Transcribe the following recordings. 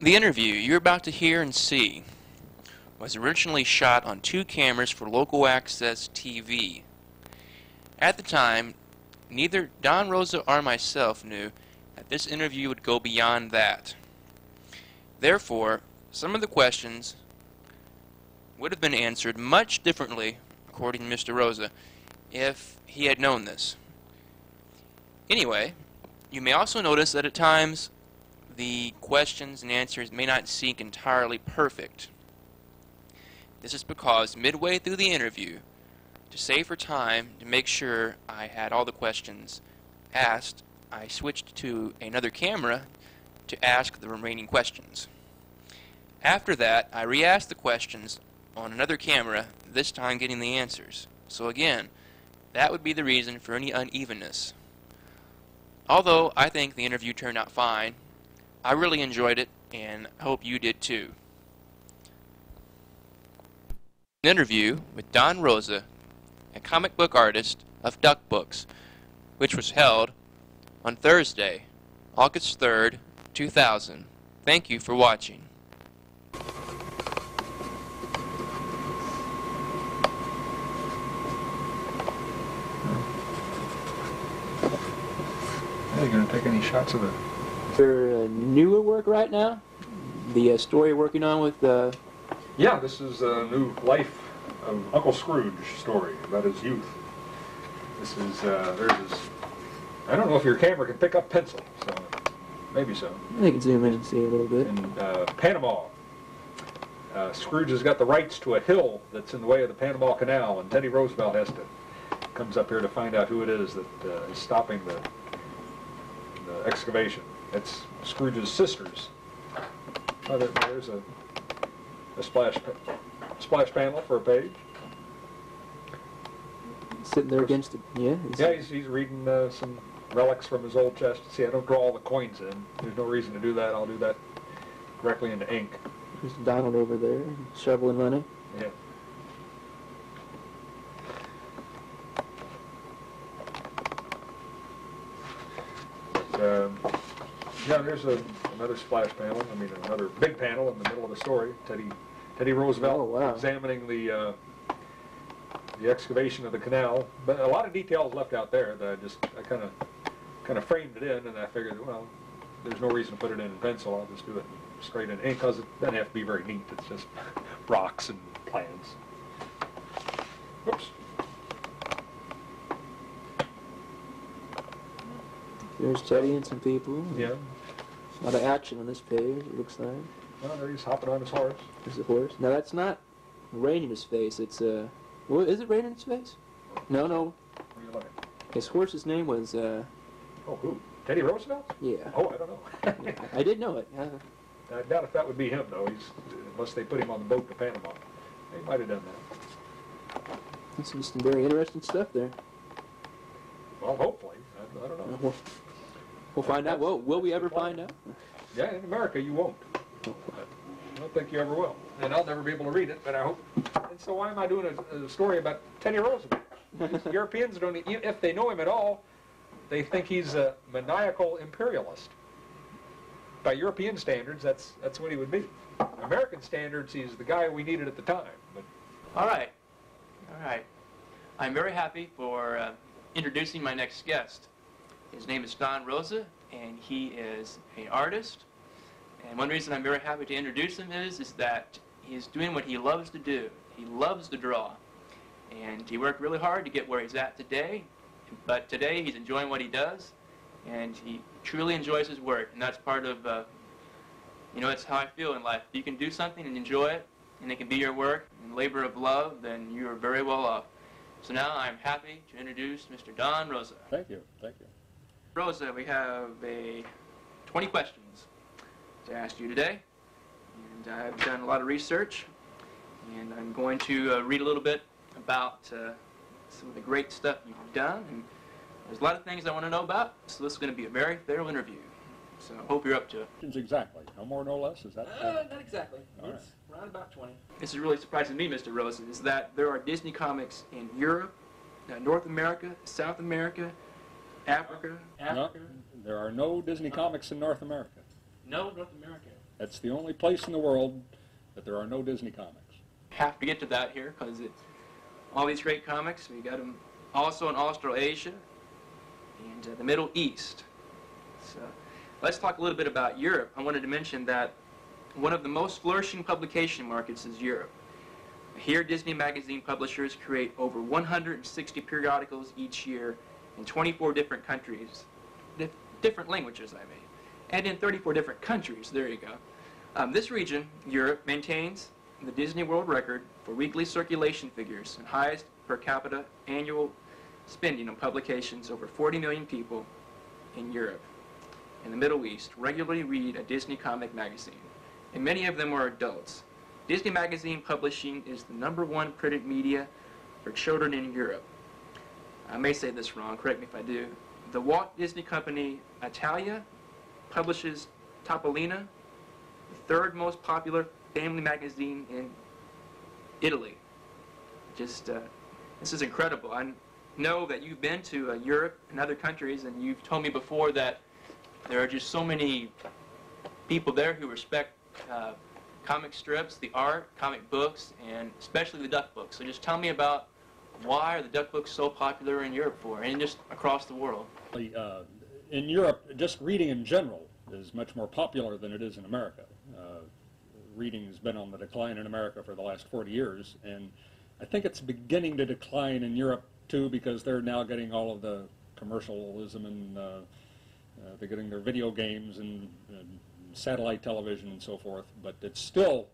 The interview you're about to hear and see was originally shot on 2 cameras for local access TV. At the time, neither Don Rosa or myself knew that this interview would go beyond that. Therefore, some of the questions would have been answered much differently, according to Mr. Rosa, if he had known this. Anyway, you may also notice that at times the questions and answers may not seem entirely perfect. This is because midway through the interview, to save for time to make sure I had all the questions asked, I switched to another camera to ask the remaining questions. After that, I re-asked the questions on another camera, this time getting the answers. So again, that would be the reason for any unevenness. Although I think the interview turned out fine, I really enjoyed it, and I hope you did too. An interview with Don Rosa, a comic book artist of Duck Books, which was held on Thursday, August 3rd, 2000. Thank you for watching. Are you going to take any shots of it? For newer work right now? The story you're working on with... Yeah, this is a new life of Uncle Scrooge story about his youth. This is, there's his... I don't know if your camera can pick up pencil, so maybe so. I can zoom in and see a little bit. In Panama, Scrooge has got the rights to a hill that's in the way of the Panama Canal, and Teddy Roosevelt comes up here to find out who it is that is stopping the excavation. It's Scrooge's sisters. Oh, there's a splash panel for a page. Sitting there against it, yeah? Yeah, he's reading some relics from his old chest. See, I don't draw all the coins in. There's no reason to do that. I'll do that directly into ink. There's Donald over there, shoveling money. Yeah. Yeah, there's another splash panel. I mean, another big panel in the middle of the story. Teddy Roosevelt examining the excavation of the canal. But a lot of details left out there that I kind of framed it in, and I figured, well, there's no reason to put it in pencil. I'll just do it straight in ink because it doesn't have to be very neat. It's just rocks and plans. Whoops. There's Teddy and some people. Yeah. A lot of action on this page, it looks like. Well, there he's hopping on his horse. There's a horse. Now that's not rain in his face, it's well, is it rain in his face? No. What are you looking at? His horse's name was Oh, who? Teddy Roosevelt? Yeah. Oh, I don't know. I did know it. I doubt if that would be him, though. Unless they put him on the boat to Panama. They might have done that. That's some very interesting stuff there. Well, hopefully. I don't know. We'll find out. Will we ever find out? Yeah, in America you won't. I don't think you ever will. And I'll never be able to read it, but I hope. And so why am I doing a story about Teddy Roosevelt? Europeans don't, if they know him at all, they think he's a maniacal imperialist. By European standards, that's what he would be. American standards, he's the guy we needed at the time. But All right. I'm very happy for introducing my next guest. His name is Don Rosa, and he is an artist. And one reason I'm very happy to introduce him is that he's doing what he loves to do. He loves to draw. And he worked really hard to get where he's at today. But today he's enjoying what he does, and he truly enjoys his work. And that's part of, that's how I feel in life. If you can do something and enjoy it, and it can be your work and labor of love, then you are very well off. So now I'm happy to introduce Mr. Don Rosa. Thank you. Rosa, we have 20 questions to ask you today, and I've done a lot of research, and I'm going to read a little bit about some of the great stuff you've done, and there's a lot of things I want to know about, so this is going to be a very thorough interview, so I hope you're up to it. Exactly. No more, no less, is that? Not exactly. All It's around about 20. This is really surprising to me, Mr. Rosa, is that there are Disney comics in Europe, North America, South America, Africa. No, there are no Disney comics in North America. No, North America. That's the only place in the world that there are no Disney comics. Have to get to that here because all these great comics, we got them also in Australasia and the Middle East. So let's talk a little bit about Europe. I wanted to mention that one of the most flourishing publication markets is Europe. Here, Disney magazine publishers create over 160 periodicals each year in 24 different countries, different languages, I mean, and in 34 different countries. There you go. This region, Europe, maintains the Disney World record for weekly circulation figures and highest per capita annual spending on publications. Over 40 million people in Europe and the Middle East regularly read a Disney comic magazine, and many of them are adults. Disney magazine publishing is the #1 printed media for children in Europe. I may say this wrong, correct me if I do. The Walt Disney Company Italia publishes Topolino, the third most popular family magazine in Italy. Just, this is incredible. I know that you've been to Europe and other countries, and you've told me before that there are just so many people there who respect comic strips, the art, comic books, and especially the Duck books. So just tell me about why are the Duck books so popular in Europe for, and just across the world? In Europe, just reading in general is much more popular than it is in America. Reading has been on the decline in America for the last 40 years, and I think it's beginning to decline in Europe too, because they're now getting all of the commercialism, and they're getting their video games and satellite television and so forth, but it's still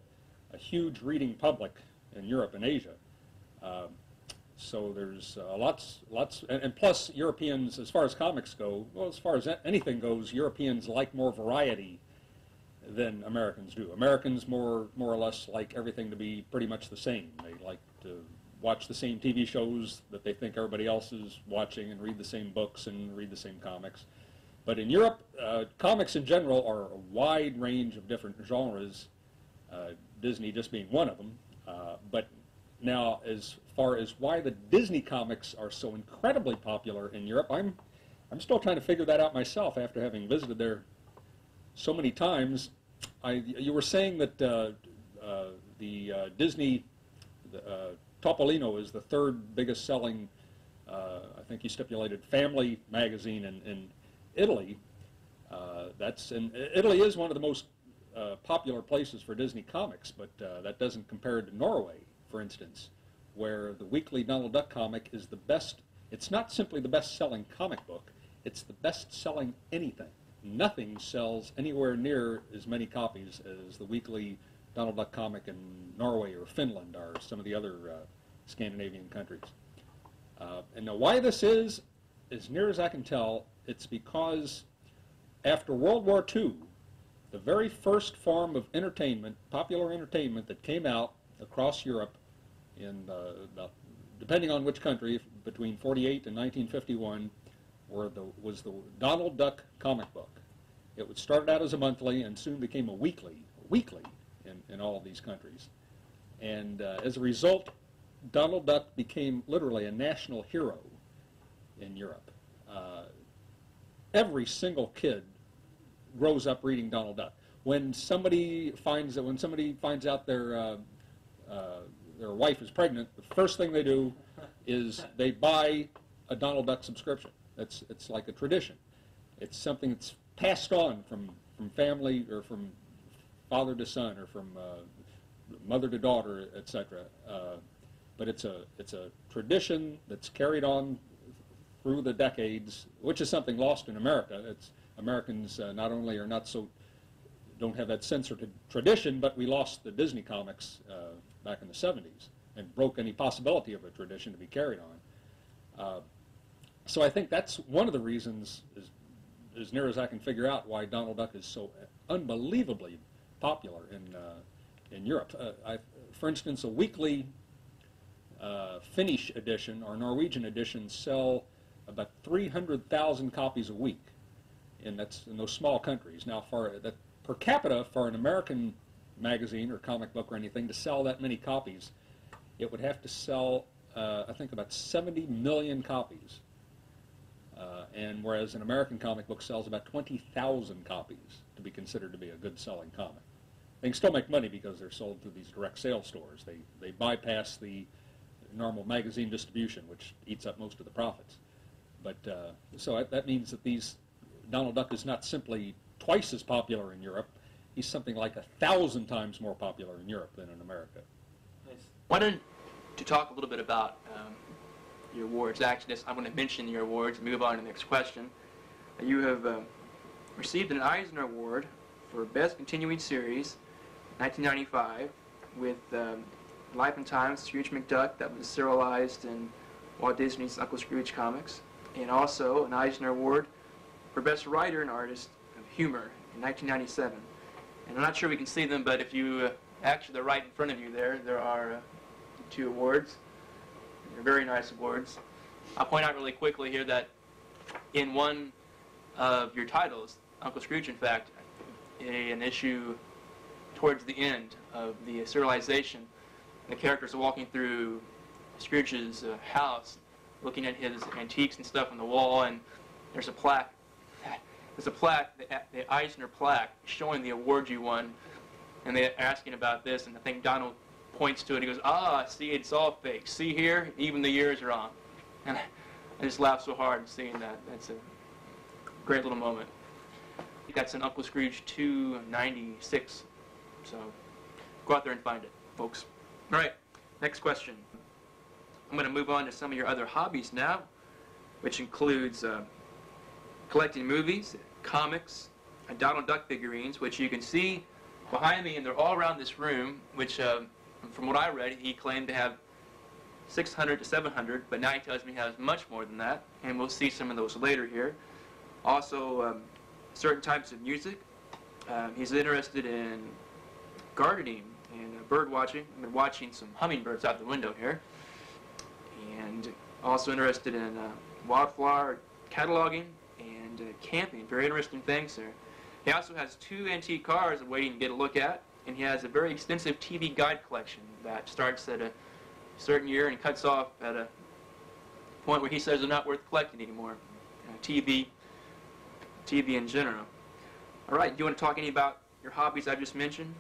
a huge reading public in Europe and Asia. So there's lots, and plus Europeans, as far as comics go, well, as far as anything goes, Europeans like more variety than Americans do. Americans more or less like everything to be pretty much the same. They like to watch the same TV shows that they think everybody else is watching, and read the same books and read the same comics. But in Europe, comics in general are a wide range of different genres, Disney just being one of them. But now, as far as why the Disney comics are so incredibly popular in Europe, I'm still trying to figure that out myself after having visited there so many times. You were saying that the Disney Topolino is the third biggest selling, I think you stipulated, family magazine in Italy. And Italy is one of the most popular places for Disney comics, but that doesn't compare to Norway, for instance, where the weekly Donald Duck comic is the best. It's not simply the best-selling comic book, it's the best-selling anything. Nothing sells anywhere near as many copies as the weekly Donald Duck comic in Norway or Finland or some of the other Scandinavian countries. And now why this is, as near as I can tell, it's because after World War II, the very first form of entertainment, popular entertainment that came out across Europe in, depending on which country, between 48 and 1951, was the Donald Duck comic book. It started out as a monthly and soon became a weekly in all of these countries. And as a result, Donald Duck became literally a national hero in Europe. Every single kid grows up reading Donald Duck. When somebody finds out their wife is pregnant, the first thing they do is they buy a Donald Duck subscription. It's like a tradition. It's something that's passed on from family, or from father to son, or from mother to daughter, etc. But it's a tradition that's carried on through the decades, which is something lost in America. Americans not only don't have that sense of tradition, but we lost the Disney comics back in the 70s and broke any possibility of a tradition to be carried on. So I think that's one of the reasons, as near as I can figure out, why Donald Duck is so unbelievably popular in Europe. For instance, a weekly Finnish edition or Norwegian edition sell about 300,000 copies a week, and that's in those small countries. Now, per capita, for an American magazine or comic book or anything to sell that many copies, it would have to sell, I think, about 70 million copies. And whereas an American comic book sells about 20,000 copies to be considered to be a good selling comic. they can still make money because they're sold through these direct sales stores. They bypass the normal magazine distribution, which eats up most of the profits. But so that means that Donald Duck is not simply twice as popular in Europe. He's something like 1,000 times more popular in Europe than in America. Wanted to talk a little bit about your awards. Actually, I'm going to mention your awards and move on to the next question. You have received an Eisner Award for Best Continuing Series, 1995, with Life and Times Scrooge McDuck, that was serialized in Walt Disney's Uncle Scrooge comics, and also an Eisner Award for Best Writer and Artist of Humor in 1997. And I'm not sure we can see them, but if you actually, they're right in front of you there are 2 awards. They're very nice awards. I'll point out really quickly here that in one of your titles, Uncle Scrooge, in fact, an issue towards the end of the serialization, the characters are walking through Scrooge's house, looking at his antiques and stuff on the wall, and there's a plaque. There's a plaque, the Eisner plaque, showing the award you won, and they're asking about this, and I think Donald points to it. He goes, "Ah, see, it's all fake. See here, even the year's wrong." And I just laughed so hard seeing that. That's a great little moment. That's in Uncle Scrooge 296. So go out there and find it, folks. All right, next question. I'm going to move on to some of your other hobbies now, which includes collecting movies, comics, and Donald Duck figurines, which you can see behind me, and they're all around this room, which, from what I read, he claimed to have 600 to 700, but now he tells me he has much more than that, and we'll see some of those later here. Also, certain types of music. He's interested in gardening and bird watching. I've been watching some hummingbirds out the window here. And also interested in wildflower cataloging and camping. Very interesting things there. He also has 2 antique cars waiting to get a look at, and he has a very extensive TV guide collection that starts at a certain year and cuts off at a point where he says they're not worth collecting anymore. TV in general. All right, do you want to talk any about your hobbies I just mentioned?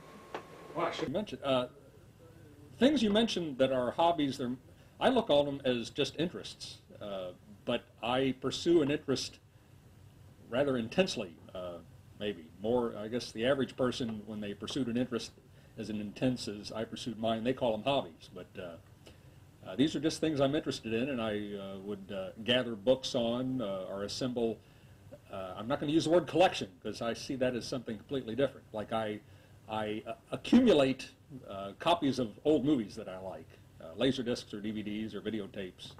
Well, I should mention things you mentioned that are hobbies. I look on them as just interests, but I pursue an interest rather intensely. Maybe more. I guess the average person, when they pursued an interest as intense as I pursued mine, they call them hobbies. But these are just things I'm interested in, and I would gather books on or assemble. I'm not going to use the word collection because I see that as something completely different. Like I accumulate copies of old movies that I like, laser discs or DVDs or videotapes.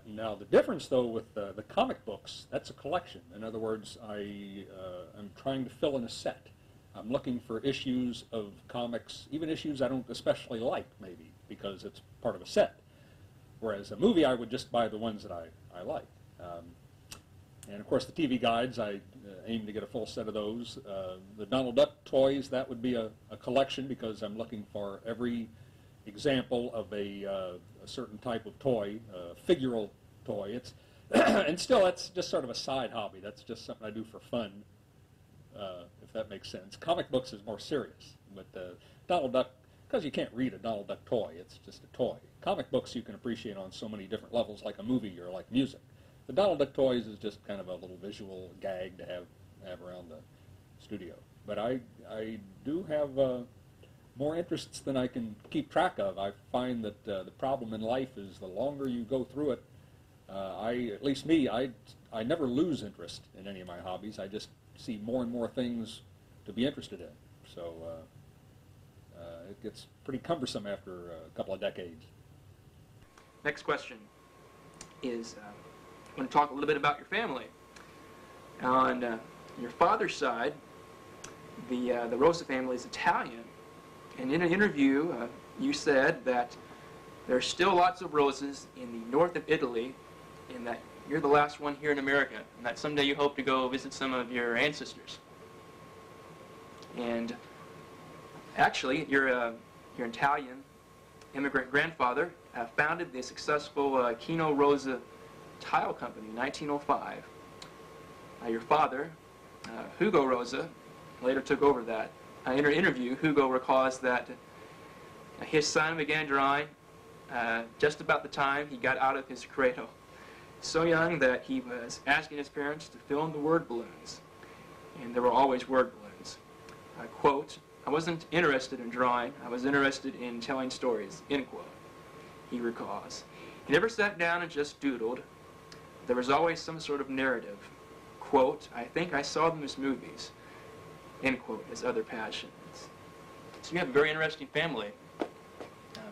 Now the difference though with the comic books, that's a collection. In other words, I'm trying to fill in a set. I'm looking for issues of comics, even issues I don't especially like maybe because it's part of a set. Whereas a movie, I would just buy the ones that I like. And of course the TV guides, I aim to get a full set of those. The Donald Duck toys, that would be a collection because I'm looking for every example of a certain type of toy, figural toy. It's and still that's just sort of a side hobby. That's just something I do for fun, if that makes sense. Comic books is more serious, but Donald Duck, because you can't read a Donald Duck toy, it's just a toy. Comic books you can appreciate on so many different levels, like a movie or like music. The Donald Duck toys is just kind of a little visual gag to have around the studio. But I do have more interests than I can keep track of. I find that the problem in life is the longer you go through it, at least me, I never lose interest in any of my hobbies. I just see more and more things to be interested in. So it gets pretty cumbersome after a couple of decades. Next question is, I want to talk a little bit about your family. On your father's side, the Rosa family is Italian. And in an interview, you said that there are still lots of roses in the north of Italy, and that you're the last one here in America, and that someday you hope to go visit some of your ancestors. And actually, your Italian immigrant grandfather founded the successful Kino Rosa tile company in 1905. Your father, Hugo Rosa, later took over that. In an interview, Hugo recalls that his son began drawing just about the time he got out of his cradle. So young that he was asking his parents to fill in the word balloons. And there were always word balloons. Quote, "I wasn't interested in drawing, I was interested in telling stories," end quote, he recalls. He never sat down and just doodled. There was always some sort of narrative. Quote, "I think I saw them as movies," end quote, his other passions. So you have a very interesting family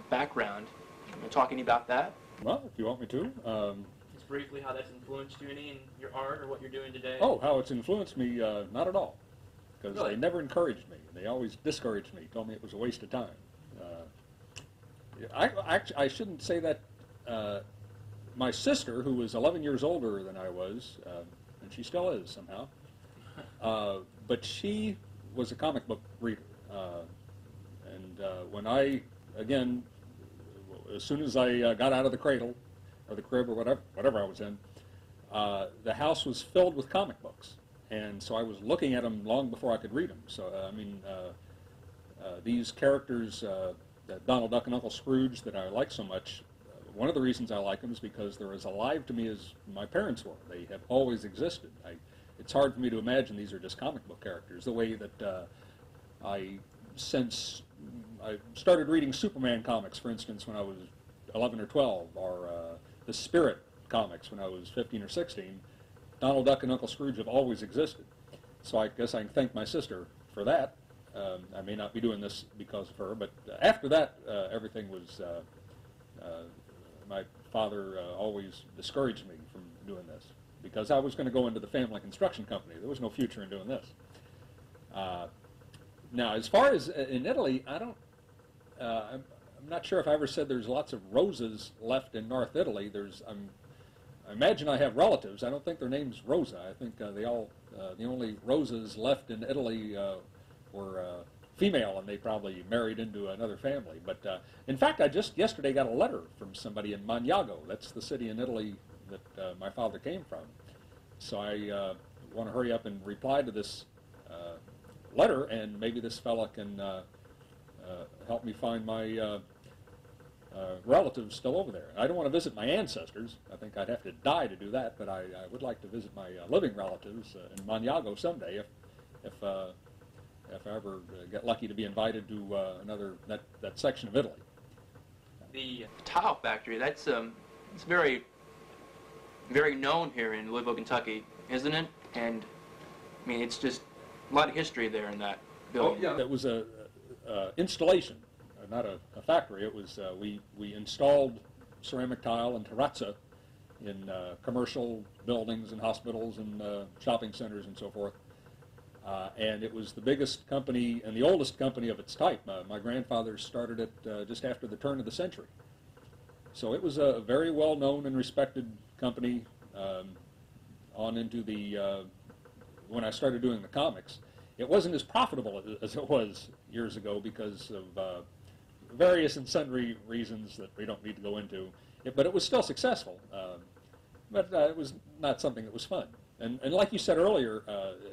background. I'm talking about that. Well, if you want me to. Just briefly how that's influenced you any in your art or what you're doing today? Oh, how it's influenced me? Not at all. Because Really? they never encouraged me. They always discouraged me, told me it was a waste of time. I shouldn't say that. My sister, who was 11 years older than I was, and she still is somehow, but she was a comic book reader. And when I, again, as soon as I got out of the cradle, or the crib, or whatever I was in, the house was filled with comic books. And so I was looking at them long before I could read them. So, these characters, Donald Duck and Uncle Scrooge, that I like so much, one of the reasons I like them is because they're as alive to me as my parents were. They have always existed. It's hard for me to imagine these are just comic book characters, the way that since I started reading Superman comics, for instance, when I was 11 or 12, or the Spirit comics when I was 15 or 16, Donald Duck and Uncle Scrooge have always existed. So I guess I can thank my sister for that. I may not be doing this because of her, but after that, everything was, my father always discouraged me from doing this because I was going to go into the family construction company. There was no future in doing this. Now, as far as in Italy, I'm not sure if I ever said there's lots of roses left in North Italy. I imagine I have relatives. I don't think their name's Rosa. I think the only Rosas left in Italy were female, and they probably married into another family. But in fact, I just yesterday got a letter from somebody in Magnago. That's the city in Italy that my father came from. So I want to hurry up and reply to this letter, and maybe this fella can help me find my relatives still over there. I don't want to visit my ancestors. I think I'd have to die to do that, but I would like to visit my living relatives in Magnago someday if I ever get lucky to be invited to that section of Italy. The tile factory, it's very, very known here in Louisville, Kentucky, isn't it? And I mean, it's just a lot of history there in that building. Oh, yeah. It was a installation, not a factory. It was we installed ceramic tile and terrazza in commercial buildings and hospitals and shopping centers and so forth. And it was the biggest company and the oldest company of its type. My grandfather started it just after the turn of the century. So it was a very well-known and respected company on into the, when I started doing the comics. It wasn't as profitable as it was years ago because of various and sundry reasons that we don't need to go into. But it was still successful. But it was not something that was fun. And like you said earlier,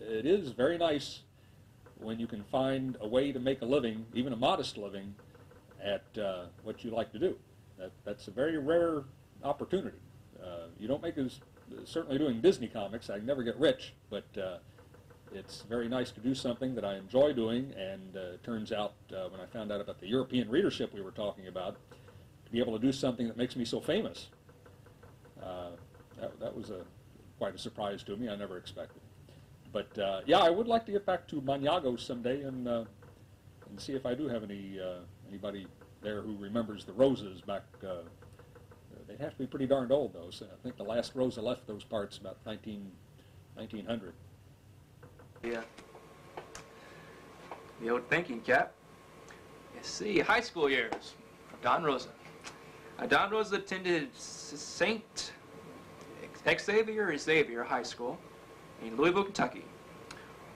it is very nice when you can find a way to make a living, even a modest living, at what you like to do. That's a very rare opportunity. You don't make as, certainly doing Disney comics, I never get rich, but it's very nice to do something that I enjoy doing, and it turns out when I found out about the European readership we were talking about, to be able to do something that makes me so famous, that was quite a surprise to me. I never expected. But yeah, I would like to get back to Magnago someday and see if I do have anybody there who remembers the Rosas back. They'd have to be pretty darned old, though. So I think the last Rosa left those parts about 1900. Yeah. The old thinking cap. Let's see, high school years of Don Rosa. Don Rosa attended St. Xavier High School in Louisville, Kentucky.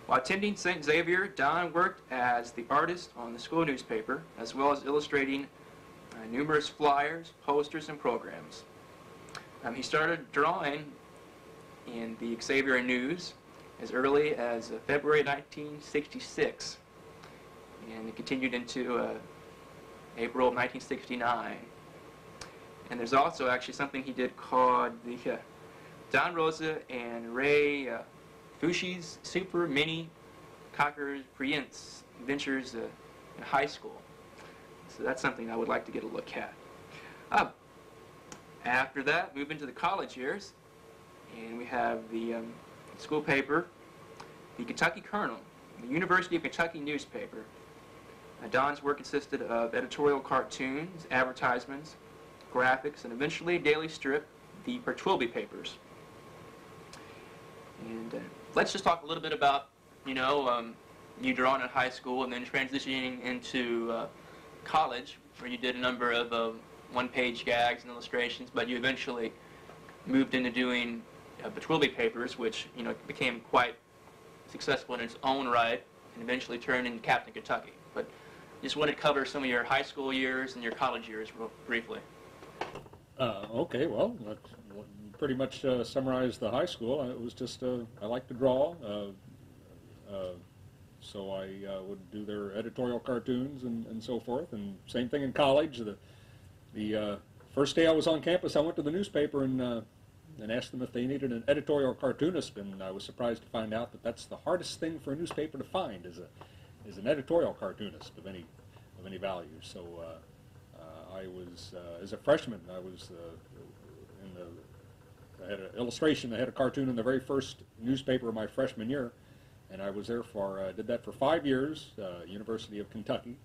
While attending St. Xavier, Don worked as the artist on the school newspaper, as well as illustrating numerous flyers, posters, and programs. He started drawing in the Xavier News as early as February 1966, and it continued into April of 1969. And there's also actually something he did called the Don Rosa and Ray Fushi's Super Mini Cocker Prince Adventures in High School. So that's something I would like to get a look at. After that, move into the college years, and we have the school paper, the Kentucky Colonel, the University of Kentucky newspaper. Don's work consisted of editorial cartoons, advertisements, graphics, and eventually a daily strip, the Pertwilby papers. And let's just talk a little bit about, you drawing in high school and then transitioning into college, where you did a number of one-page gags and illustrations, but you eventually moved into doing Pertwilby papers, which became quite successful in its own right, and eventually turned into Captain Kentucky. But just want to cover some of your high school years and your college years real briefly. Okay, well, that pretty much summarized the high school. It was just I like to draw, so I would do their editorial cartoons and so forth. And same thing in college. The first day I was on campus, I went to the newspaper and asked them if they needed an editorial cartoonist, and I was surprised to find out that that's the hardest thing for a newspaper to find is an editorial cartoonist of any value. So I was as a freshman, I was I had an illustration. I had a cartoon in the very first newspaper of my freshman year, and I was there did that for 5 years, University of Kentucky,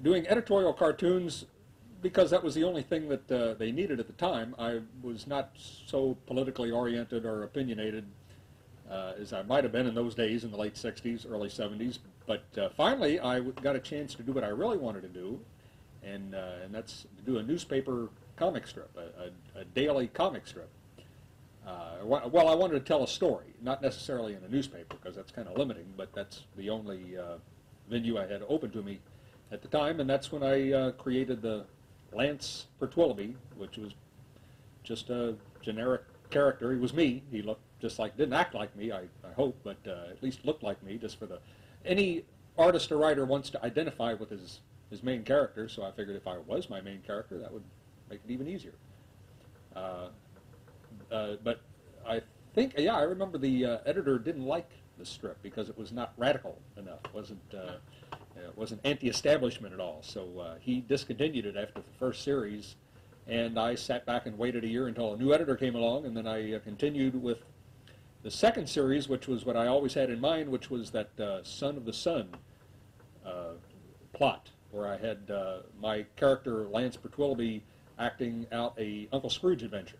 doing editorial cartoons because that was the only thing that they needed at the time. I was not so politically oriented or opinionated as I might have been in those days in the late 60s, early 70s, but finally I got a chance to do what I really wanted to do, and that's to do a newspaper comic strip, a daily comic strip. Well, I wanted to tell a story, not necessarily in a newspaper, because that's kind of limiting, but that's the only venue I had open to me at the time, and that's when I created the Lance Pertwilby, which was just a generic character. He was me. He looked just like, didn't act like me, I hope, but at least looked like me, just for any artist or writer wants to identify with his main character, so I figured if I was my main character, that would make it even easier. But I think, I remember the editor didn't like the strip because it was not radical enough. It wasn't anti-establishment at all. So he discontinued it after the first series, and I sat back and waited a year until a new editor came along, and then I continued with the second series, which was what I always had in mind, which was that Son of the Sun plot, where I had my character, Lance Pertwilby, acting out a Uncle Scrooge adventure,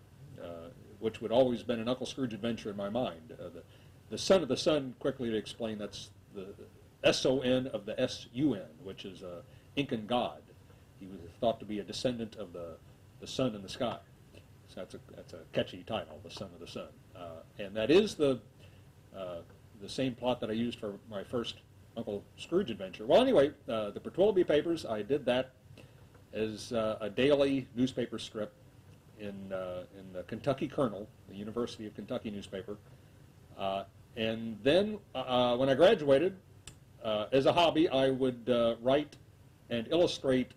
which would always been an Uncle Scrooge adventure in my mind. The Son of the Sun, quickly to explain, that's the S-O-N of the S-U-N, which is an Incan god. He was thought to be a descendant of the sun in the sky. So that's a catchy title, The Son of the Sun. And that is the same plot that I used for my first Uncle Scrooge adventure. Well, anyway, the Pertwilby papers, I did that as a daily newspaper strip in the Kentucky Colonel, the University of Kentucky newspaper. And then when I graduated, as a hobby, I would write and illustrate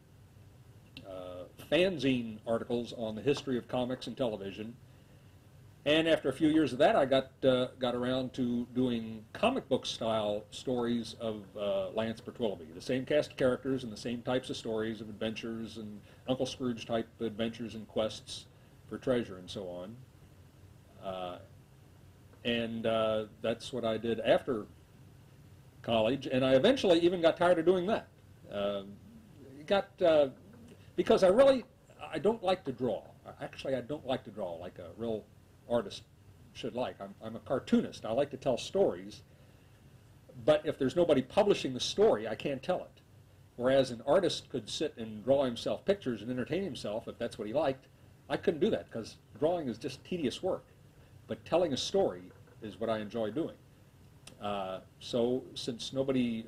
fanzine articles on the history of comics and television. And after a few years of that, I got around to doing comic book style stories of Lance Pertwilby. The same cast of characters and the same types of stories of adventures and Uncle Scrooge type adventures and quests for treasure and so on. And that's what I did after college, and I eventually even got tired of doing that. Because I don't like to draw. Actually, I don't like to draw like a real artist should like. I'm a cartoonist. I like to tell stories, but if there's nobody publishing the story, I can't tell it. Whereas an artist could sit and draw himself pictures and entertain himself if that's what he liked. I couldn't do that because drawing is just tedious work. But telling a story is what I enjoy doing. So since nobody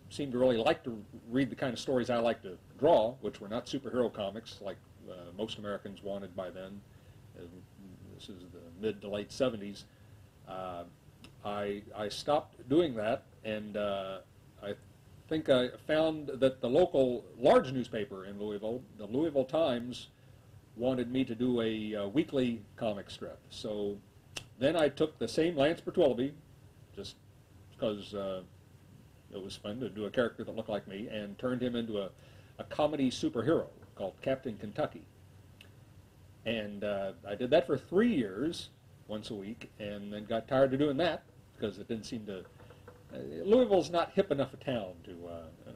seemed to really like to read the kind of stories I like to draw, which were not superhero comics like most Americans wanted by then, this is the mid to late 70s, I stopped doing that, and I think I found that the local large newspaper in Louisville, the Louisville Times, wanted me to do a weekly comic strip. So then I took the same Lance Bertwilby, just because it was fun to do a character that looked like me, and turned him into a comedy superhero called Captain Kentucky. And I did that for 3 years, once a week, and then got tired of doing that because it didn't seem to. Louisville's not hip enough a town to.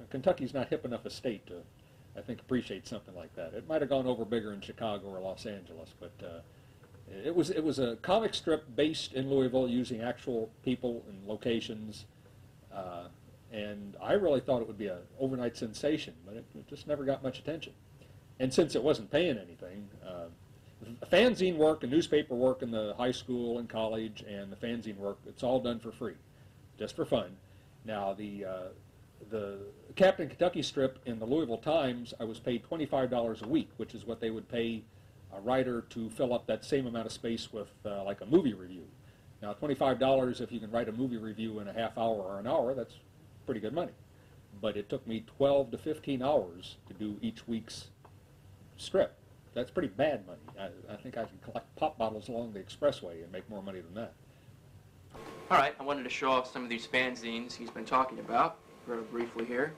Kentucky's not hip enough a state to, I think, appreciate something like that. It might have gone over bigger in Chicago or Los Angeles, but it was a comic strip based in Louisville using actual people and locations, and I really thought it would be an overnight sensation, but it just never got much attention. And since it wasn't paying anything, fanzine work and newspaper work in the high school and college and the fanzine work, it's all done for free, just for fun. Now, the Captain Kentucky strip in the Louisville Times, I was paid $25 a week, which is what they would pay a writer to fill up that same amount of space with like a movie review. Now, $25, if you can write a movie review in a half hour or an hour, that's pretty good money. But it took me 12 to 15 hours to do each week's strip. That's pretty bad money. I think I can collect pop bottles along the expressway and make more money than that. All right, I wanted to show off some of these fanzines he's been talking about very briefly here.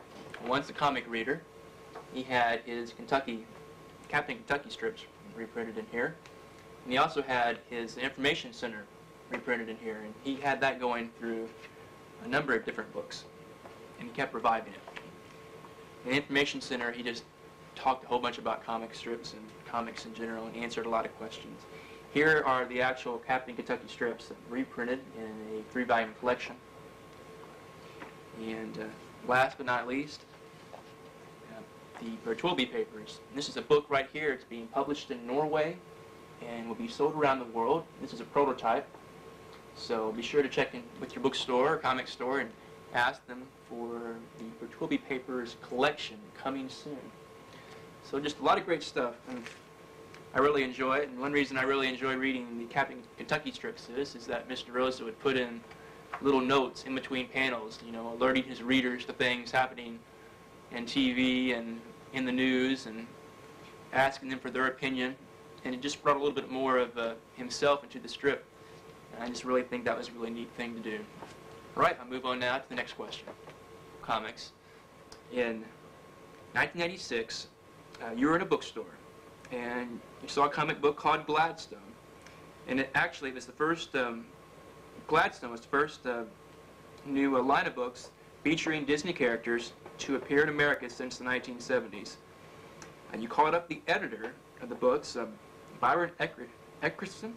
One's the comic reader. He had his Captain Kentucky strips reprinted in here. And he also had his information center reprinted in here. And he had that going through a number of different books. And he kept reviving it. In the information center, he just talked a whole bunch about comic strips and comics in general and answered a lot of questions. Here are the actual Captain Kentucky strips reprinted in a 3-volume collection. And last but not least, the Bertwilby papers. And this is a book right here. It's being published in Norway and will be sold around the world. This is a prototype. So be sure to check in with your bookstore or comic store and ask them for the Bertwilby papers collection coming soon. So just a lot of great stuff, and I really enjoy it. And one reason I really enjoy reading the Captain Kentucky strips is that Mr. Rosa would put in little notes in between panels, you know, alerting his readers to things happening in TV and in the news, and asking them for their opinion. And it just brought a little bit more of himself into the strip. And I just really think that was a really neat thing to do. All right, I'll move on now to the next question. Comics. In 1996, you were in a bookstore, and you saw a comic book called Gladstone. And it was the first, Gladstone was the first new line of books featuring Disney characters to appear in America since the 1970s. And you called up the editor of the books, Byron Erickson.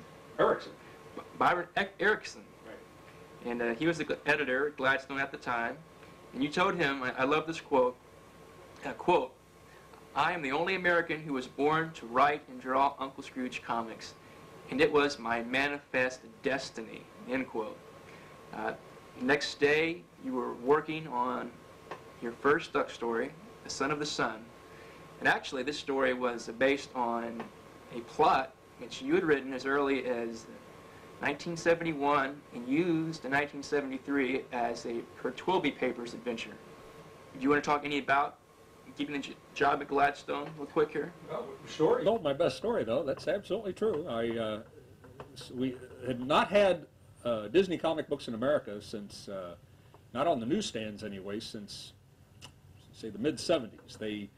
Byron Erickson. Right. And he was the editor at Gladstone at the time. And you told him, I love this quote, quote, "I am the only American who was born to write and draw Uncle Scrooge comics, and it was my manifest destiny," end quote. Next day, you were working on your first duck story, The Son of the Sun. And actually, this story was based on a plot which you had written as early as 1971 and used in 1973 as a Bertwilby Papers adventure. Do you want to talk any about keeping the job at Gladstone real quick here? Sure. Told my best story, though. That's absolutely true. We had not had Disney comic books in America since, not on the newsstands anyway, since, say, the mid-'70s. They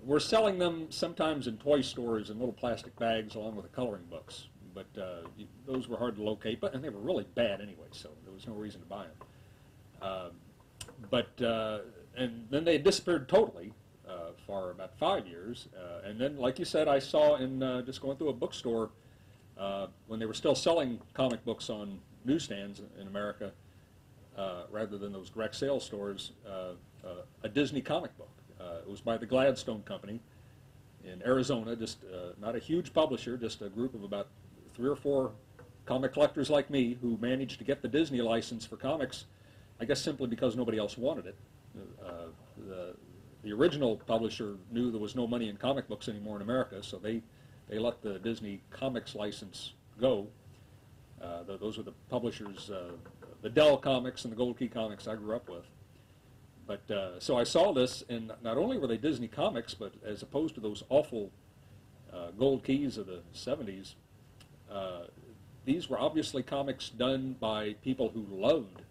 were selling them sometimes in toy stores in little plastic bags along with the coloring books. But those were hard to locate, and they were really bad anyway, so there was no reason to buy them. And then they disappeared totally for about 5 years. And then, like you said, I saw in just going through a bookstore when they were still selling comic books on newsstands in America, rather than those direct sales stores, a Disney comic book. It was by the Gladstone Company in Arizona, just not a huge publisher, just a group of about 3 or 4 comic collectors like me who managed to get the Disney license for comics, I guess simply because nobody else wanted it. The original publisher knew there was no money in comic books anymore in America, so they let the Disney Comics license go. Those were the publishers, the Dell comics and the Gold Key comics I grew up with. But so I saw this, and not only were they Disney comics, but as opposed to those awful Gold Keys of the 70s, these were obviously comics done by people who loved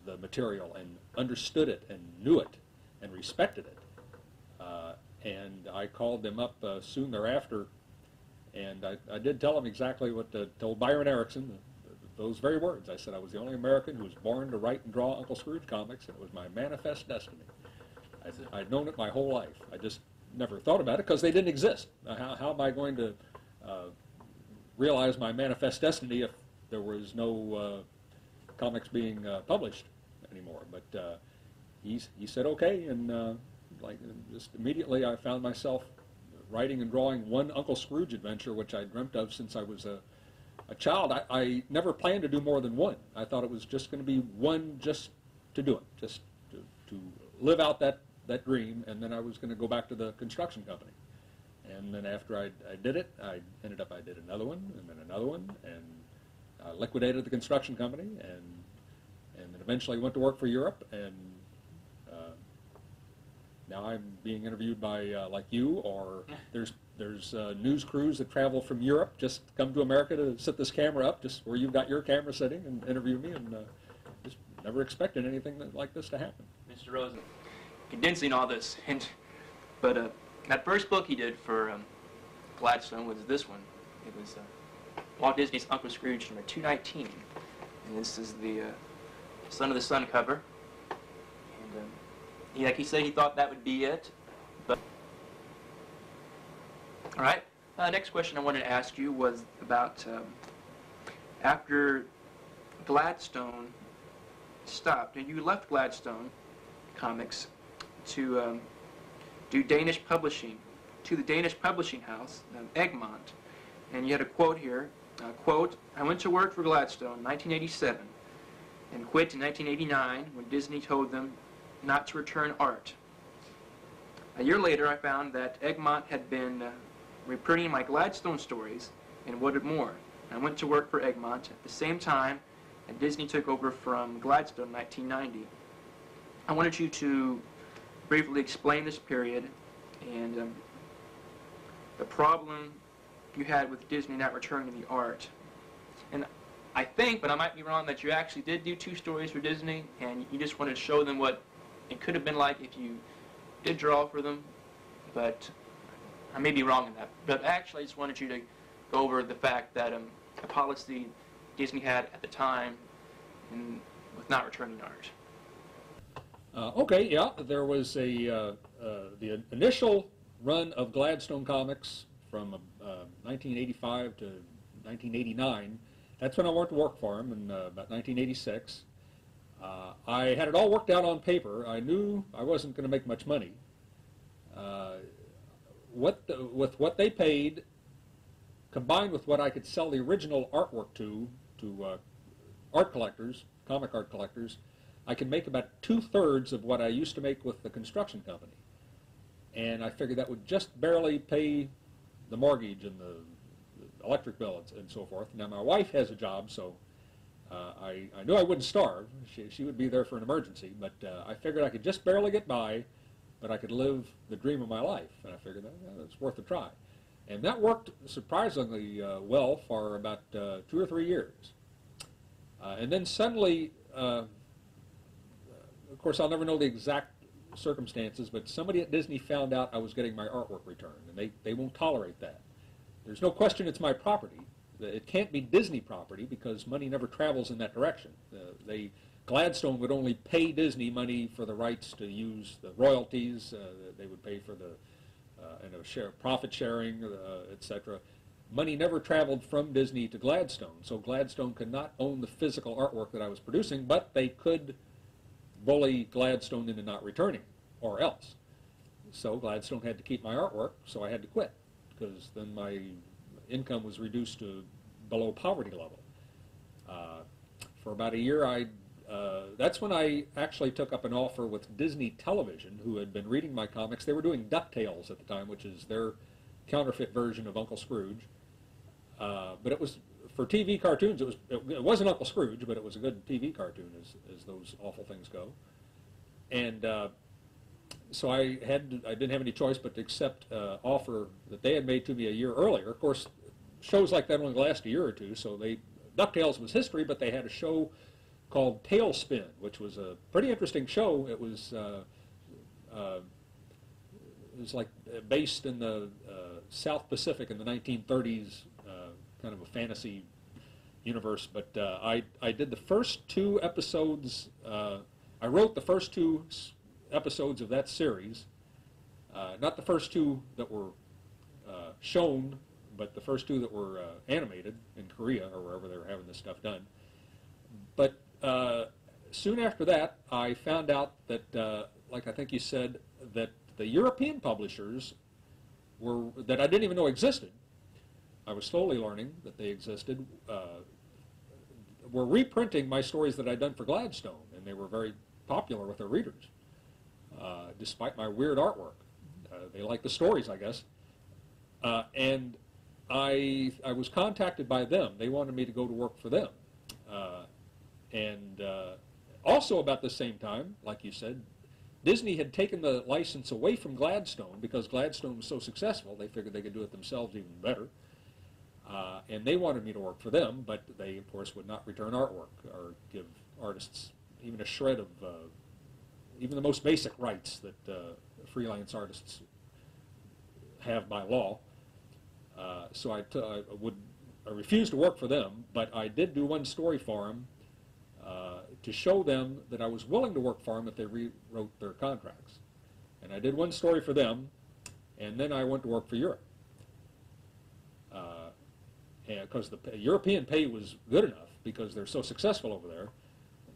the material and understood it and knew it and respected it. And I called them up soon thereafter, and I did tell them exactly what told Byron Erickson, those very words. I said I was the only American who was born to write and draw Uncle Scrooge comics, and it was my manifest destiny. I'd known it my whole life. I just never thought about it because they didn't exist. How am I going to realize my manifest destiny if there was no comics being published anymore? But he said okay, and just immediately I found myself writing and drawing one Uncle Scrooge adventure, which I dreamt of since I was a child. I never planned to do more than one. I thought it was just going to be one just to do it, just to live out that dream, and then I was going to go back to the construction company. And then after I did it, I did another one, and then another one, and liquidated the construction company, and then eventually went to work for Europe, and now I'm being interviewed by like you, or there's news crews that travel from Europe, just come to America to set this camera up, just where you've got your camera sitting, and interview me, and just never expected anything like this to happen. Mr. Rosen, condensing all this, but that first book he did for Gladstone was this one. It was Walt Disney's Uncle Scrooge number 219, and this is the Son of the Sun cover. And like he said, he thought that would be it. But all right. Next question I wanted to ask you was about after Gladstone stopped, and you left Gladstone Comics to do Danish publishing, to the Danish publishing house, Egmont. And you had a quote here, quote, "I went to work for Gladstone in 1987 and quit in 1989 when Disney told them not to return art. A year later, I found that Egmont had been reprinting my Gladstone stories and wanted more. I went to work for Egmont at the same time, and Disney took over from Gladstone in 1990. I wanted you to briefly explain this period and the problem you had with Disney not returning the art. And I think, but I might be wrong, that you actually did do 2 stories for Disney, and you just wanted to show them what it could have been like if you did draw for them, but I may be wrong in that. But actually, I just wanted you to go over the fact that a policy Disney had at the time with not returning art. Okay, yeah, there was the initial run of Gladstone Comics from 1985 to 1989. That's when I went to work for him in about 1986. I had it all worked out on paper. I knew I wasn't going to make much money. With what they paid, combined with what I could sell the original artwork to art collectors, comic art collectors, I could make about 2/3 of what I used to make with the construction company. And I figured that would just barely pay the mortgage and the electric bill and so forth. Now my wife has a job, so I knew I wouldn't starve. She would be there for an emergency, but I figured I could just barely get by, but I could live the dream of my life. And I figured that's worth a try. And that worked surprisingly well for about 2 or 3 years. And then suddenly, of course, I'll never know the exact circumstances, but somebody at Disney found out I was getting my artwork returned, and they won't tolerate that. There's no question it's my property. It can't be Disney property because money never travels in that direction. Gladstone would only pay Disney money for the rights to use the royalties. They would pay for the profit sharing, etc. Money never traveled from Disney to Gladstone, so Gladstone could not own the physical artwork that I was producing, but they could bully Gladstone into not returning, or else. So Gladstone had to keep my artwork, so I had to quit, because then my income was reduced to below poverty level. For about a year, that's when I actually took up an offer with Disney Television, who had been reading my comics. They were doing DuckTales at the time, which is their counterfeit version of Uncle Scrooge. But it was for TV cartoons, it wasn't Uncle Scrooge, but it was a good TV cartoon, as those awful things go. And so I didn't have any choice but to accept offer that they had made to me a year earlier. Of course, shows like that only last a year or two, so DuckTales was history, but they had a show called Tailspin, which was a pretty interesting show. It was like based in the South Pacific in the 1930s, kind of a fantasy universe. But I did the first 2 episodes. I wrote the first 2 episodes of that series, not the first 2 that were shown, but the first 2 that were animated in Korea or wherever they were having this stuff done. But soon after that, I found out that, like I think you said, that the European publishers that I didn't even know existed, I was slowly learning that they existed, were reprinting my stories that I'd done for Gladstone, and they were very popular with their readers, despite my weird artwork. They liked the stories, I guess. And I was contacted by them. They wanted me to go to work for them. And also about the same time, like you said, Disney had taken the license away from Gladstone because Gladstone was so successful. They figured they could do it themselves even better. And they wanted me to work for them, but they, of course, would not return artwork or give artists even a shred of, even the most basic rights that freelance artists have by law. So I refused to work for them, but I did do one story for them to show them that I was willing to work for them if they rewrote their contracts. And I did one story for them, and then I went to work for Europe. Because the European pay was good enough, because they're so successful over there,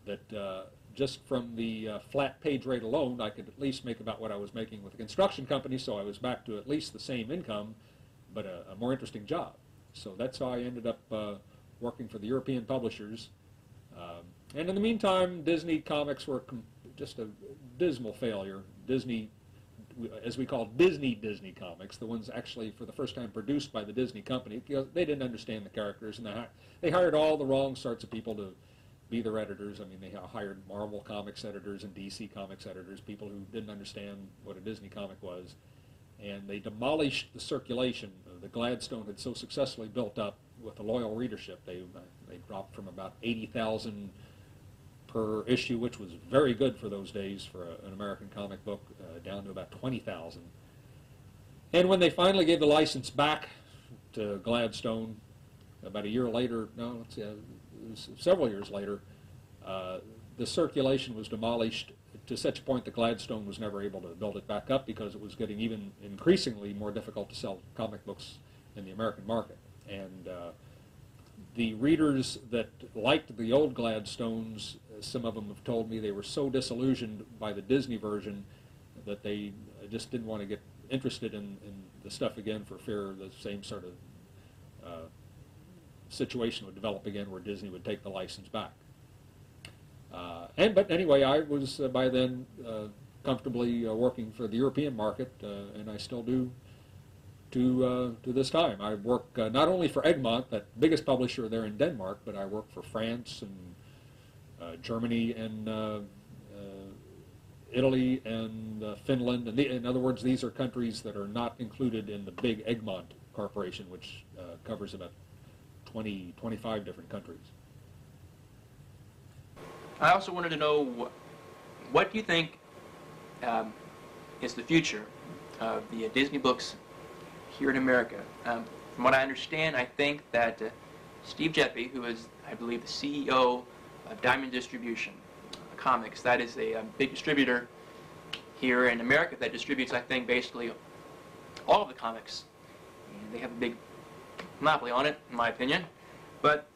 that just from the flat page rate alone, I could at least make about what I was making with the construction company, so I was back to at least the same income, but a more interesting job. So that's how I ended up working for the European publishers. And in the meantime, Disney comics were just a dismal failure. Disney, as we call Disney comics, the ones actually for the first time produced by the Disney company, because they didn't understand the characters, and they hired all the wrong sorts of people to be their editors. I mean, they hired Marvel Comics editors and DC Comics editors, people who didn't understand what a Disney comic was. And they demolished the circulation that Gladstone had so successfully built up with a loyal readership. They dropped from about 80,000 per issue, which was very good for those days for an American comic book, down to about 20,000. And when they finally gave the license back to Gladstone, about a year later, no, let's see, it was several years later, the circulation was demolished to such a point that Gladstone was never able to build it back up because it was getting even increasingly more difficult to sell comic books in the American market. And the readers that liked the old Gladstones, some of them have told me they were so disillusioned by the Disney version that they just didn't want to get interested in the stuff again for fear the same sort of situation would develop again where Disney would take the license back. But anyway, I was by then comfortably working for the European market, and I still do to this time. I work not only for Egmont, that biggest publisher there in Denmark, but I work for France and Germany and Italy and Finland. And in other words, these are countries that are not included in the big Egmont Corporation, which covers about 25 different countries. I also wanted to know what do you think is the future of the Disney books here in America? From what I understand, I think that Steve Geppi, who is, I believe, the CEO of Diamond Distribution Comics, that is a big distributor here in America that distributes, I think, basically all of the comics. And they have a big monopoly on it, in my opinion. But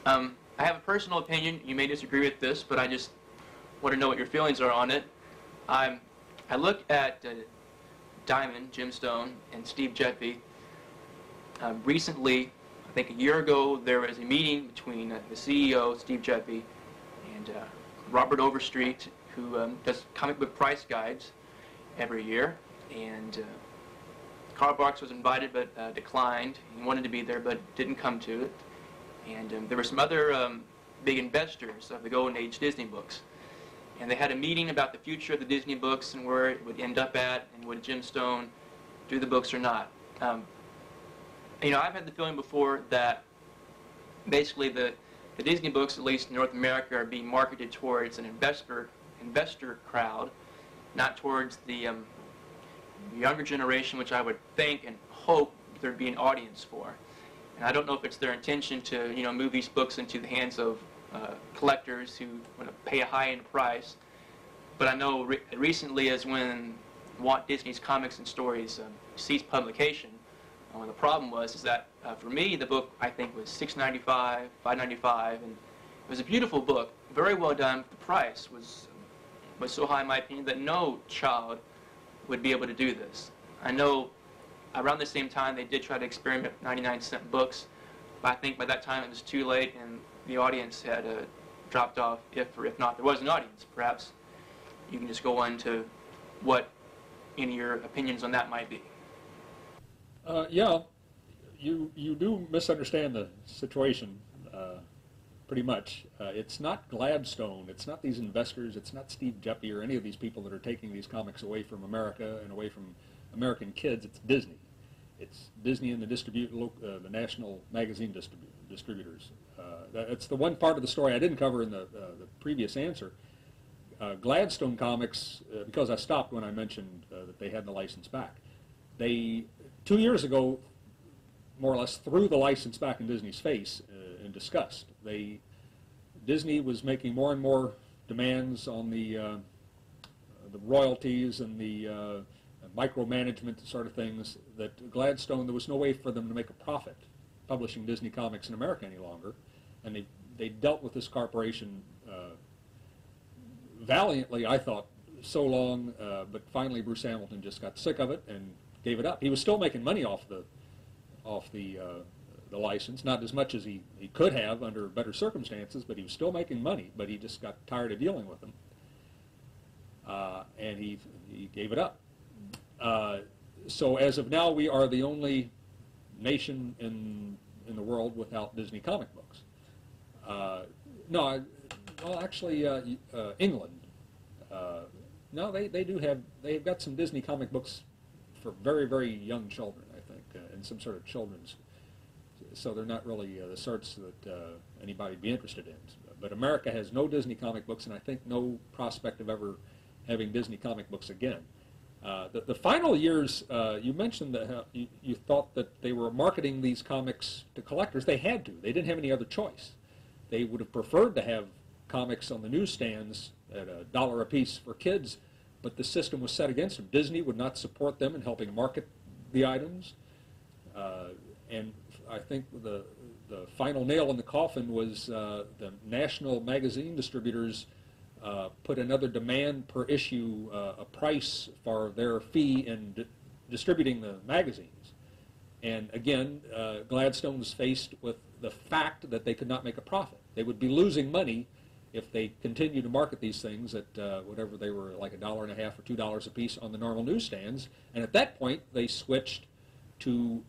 I have a personal opinion. You may disagree with this, but I just want to know what your feelings are on it. I look at Diamond, Jim Stone, and Steve Geppi. Recently, I think a year ago, there was a meeting between the CEO, Steve Geppi, and Robert Overstreet, who does comic book price guides every year. And Karl Barks was invited but declined. He wanted to be there but didn't come to it. And there were some other big investors of the Golden Age Disney books. And they had a meeting about the future of the Disney books and where it would end up at, and would Jim Stone do the books or not. You know, I've had the feeling before that basically the Disney books, at least in North America, are being marketed towards an investor crowd, not towards the younger generation, which I would think and hope there'd be an audience for. And I don't know if it's their intention to, you know, move these books into the hands of collectors who want to pay a high-end price. But I know recently, as when Walt Disney's Comics and Stories ceased publication, the problem was that for me the book I think was $6.95, $5.95, and it was a beautiful book, very well done. The price was so high in my opinion that no child would be able to do this. I know around the same time they did try to experiment with 99-cent books, but I think by that time it was too late and the audience had dropped off, if not there was an audience. Perhaps you can just go on to what any of your opinions on that might be. Yeah, you do misunderstand the situation pretty much. It's not Gladstone, it's not these investors, it's not Steve Jeppy or any of these people that are taking these comics away from America and away from American kids. It's Disney. It's Disney and the national magazine distributors. That's the one part of the story I didn't cover in the previous answer. Gladstone Comics, because I stopped when I mentioned that they had the license back, they 2 years ago more or less threw the license back in Disney's face in disgust. Disney was making more and more demands on the royalties and the micromanagement sort of things that Gladstone, there was no way for them to make a profit publishing Disney comics in America any longer, and they dealt with this corporation valiantly, I thought, so long, but finally Bruce Hamilton just got sick of it and gave it up. He was still making money off the license, not as much as he could have under better circumstances, but he was still making money, but he just got tired of dealing with them, and he gave it up. So as of now, we are the only nation in the world without Disney comic books. Well, actually, England. No, they do have, they've got some Disney comic books for very, very young children, I think, and some sort of children's. So they're not really the sorts that anybody would be interested in. But America has no Disney comic books, and I think no prospect of ever having Disney comic books again. The final years, you mentioned that you thought that they were marketing these comics to collectors. They had to. They didn't have any other choice. They would have preferred to have comics on the newsstands at $1 a piece for kids, but the system was set against them. Disney would not support them in helping market the items, and I think the final nail in the coffin was the national magazine distributors put another demand per issue, a price for their fee in distributing the magazines. And again, Gladstone was faced with the fact that they could not make a profit. They would be losing money if they continued to market these things at whatever they were, like $1.50 or $2 a piece on the normal newsstands. And at that point, they switched to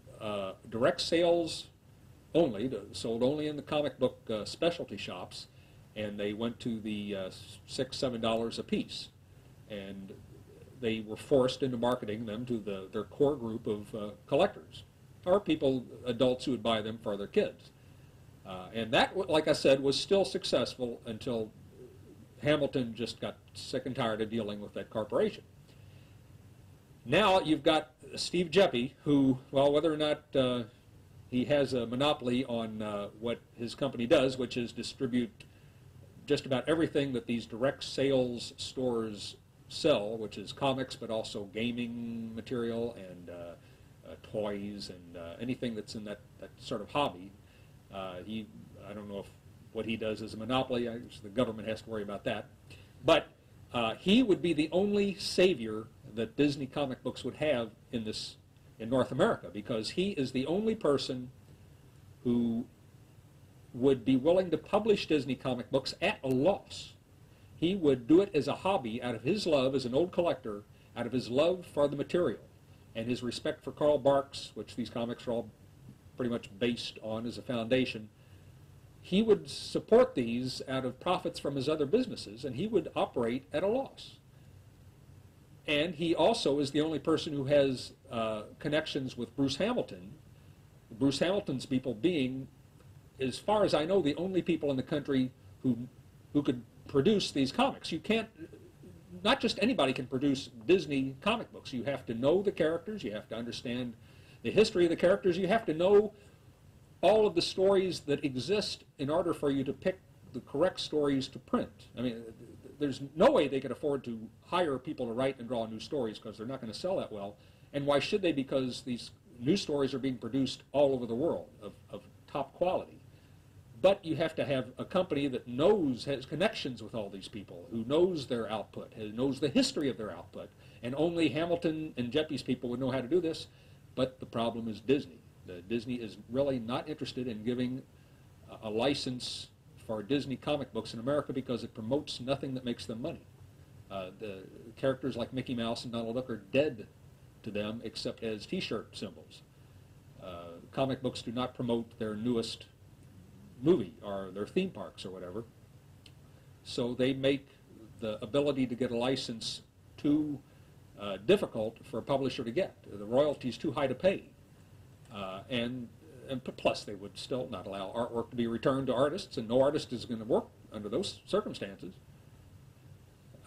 direct sales only, sold only in the comic book specialty shops, and they went to the $6, $7 a piece. And they were forced into marketing them to their core group of collectors, or people, adults who would buy them for their kids. And that, like I said, was still successful until Hamilton just got sick and tired of dealing with that corporation. Now you've got Steve Jeppy, who, well, whether or not he has a monopoly on what his company does, which is distribute just about everything that these direct sales stores sell, which is comics, but also gaming material and toys and anything that's in that sort of hobby. I don't know if what he does is a monopoly. The government has to worry about that. But he would be the only savior that Disney comic books would have in North America, because he is the only person who would be willing to publish Disney comic books at a loss. He would do it as a hobby, out of his love as an old collector, out of his love for the material. and his respect for Karl Barks, which these comics are all pretty much based on as a foundation, he would support these out of profits from his other businesses, and he would operate at a loss. And he also is the only person who has connections with Bruce Hamilton, Bruce Hamilton's people being, as far as I know, the only people in the country who could produce these comics. You can't, not just anybody can produce Disney comic books. You have to know the characters, you have to understand the history of the characters, you have to know all of the stories that exist in order for you to pick the correct stories to print. I mean, there's no way they could afford to hire people to write and draw new stories because they're not going to sell that well. And why should they? Because these new stories are being produced all over the world of top quality. But you have to have a company that knows, has connections with all these people, who knows their output, knows the history of their output. And only Hamilton and Geppi's people would know how to do this. But the problem is Disney. Disney is really not interested in giving a license for Disney comic books in America because it promotes nothing that makes them money. The characters like Mickey Mouse and Donald Duck are dead to them except as T-shirt symbols. Comic books do not promote their newest movie or their theme parks or whatever. So they make the ability to get a license too difficult for a publisher to get. The royalty is too high to pay. And plus, they would still not allow artwork to be returned to artists, and no artist is going to work under those circumstances.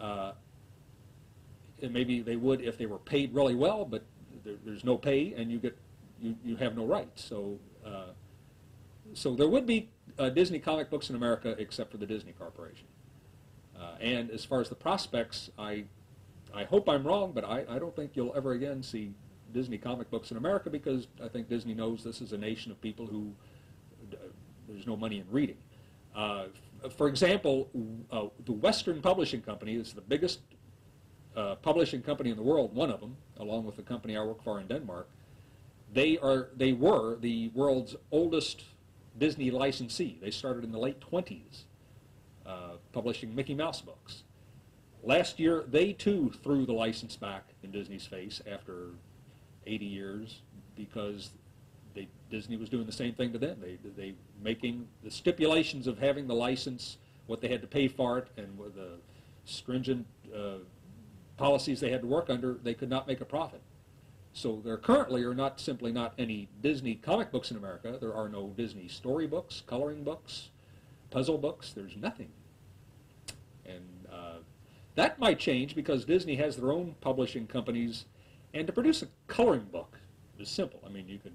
And maybe they would if they were paid really well, but there's no pay, and you have no rights. So, so there would be Disney comic books in America, except for the Disney Corporation. And as far as the prospects, I hope I'm wrong, but I don't think you'll ever again see Disney comic books in America because I think Disney knows this is a nation of people who there's no money in reading. For example, the Western Publishing Company is the biggest publishing company in the world, one of them, along with the company I work for in Denmark. They were the world's oldest Disney licensee. They started in the late 20s, publishing Mickey Mouse books. Last year, they too threw the license back in Disney's face after 80 years because Disney was doing the same thing to them. They making the stipulations of having the license, what they had to pay for it, and with the stringent policies they had to work under, they could not make a profit. So there currently are not simply not any Disney comic books in America. There are no Disney storybooks, coloring books, puzzle books. There's nothing. And that might change because Disney has their own publishing companies. And to produce a coloring book is simple. I mean, you can,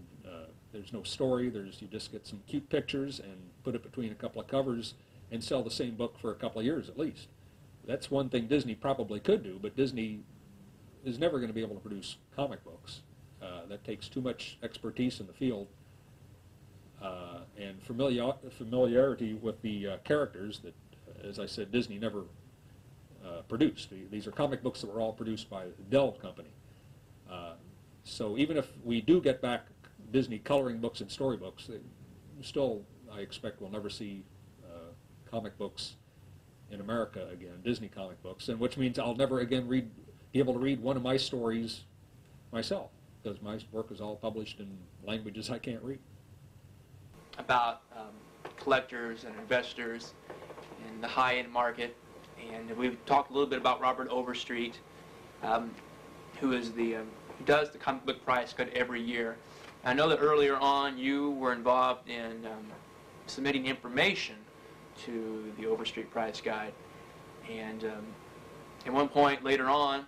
there's no story. You just get some cute pictures and put it between a couple of covers and sell the same book for a couple of years at least. That's one thing Disney probably could do, but Disney is never going to be able to produce comic books. That takes too much expertise in the field and familiarity with the characters that, as I said, Disney never produced. These are comic books that were all produced by the Dell Company. So even if we do get back Disney coloring books and storybooks, still, I expect we'll never see comic books in America again, Disney comic books, and which means I'll never again be able to read one of my stories myself, because my work is all published in languages I can't read. About collectors and investors in the high-end market, and we've talked a little bit about Robert Overstreet, who does the comic book price cut every year. I know that earlier on you were involved in submitting information to the Overstreet price guide, and at one point later on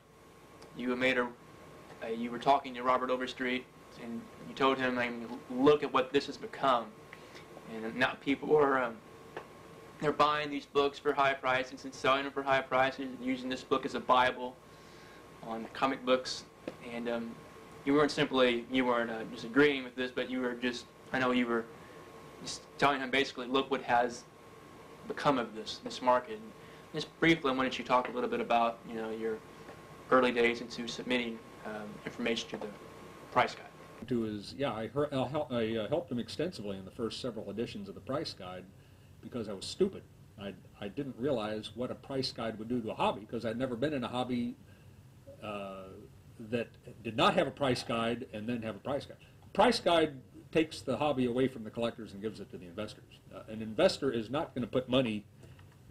you were talking to Robert Overstreet and you told him, I mean, look at what this has become, and now people are they're buying these books for high prices and selling them for high prices, using this book as a Bible on comic books. And you weren't just agreeing with this, but you were just, I know you were just telling him basically, look what has become of this market. And just briefly, why don't you talk a little bit about, your early days into submitting information to the price guide? I helped him extensively in the first several editions of the price guide because I was stupid. I didn't realize what a price guide would do to a hobby because I'd never been in a hobby that did not have a price guide and then have a price guide. Price guide takes the hobby away from the collectors and gives it to the investors. An investor is not going to put money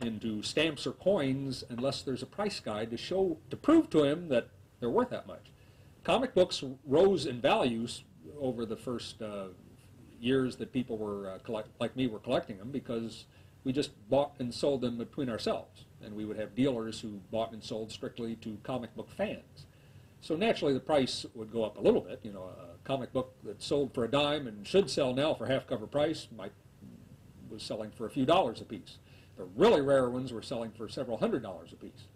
into stamps or coins unless there's a price guide to prove to him that they're worth that much. Comic books rose in values over the first years that people were like me were collecting them, because we just bought and sold them between ourselves, and we would have dealers who bought and sold strictly to comic book fans. So naturally the price would go up a little bit. You know, a comic book that sold for a dime and should sell now for half cover price was selling for a few dollars a piece. The really rare ones were selling for several $100s a piece.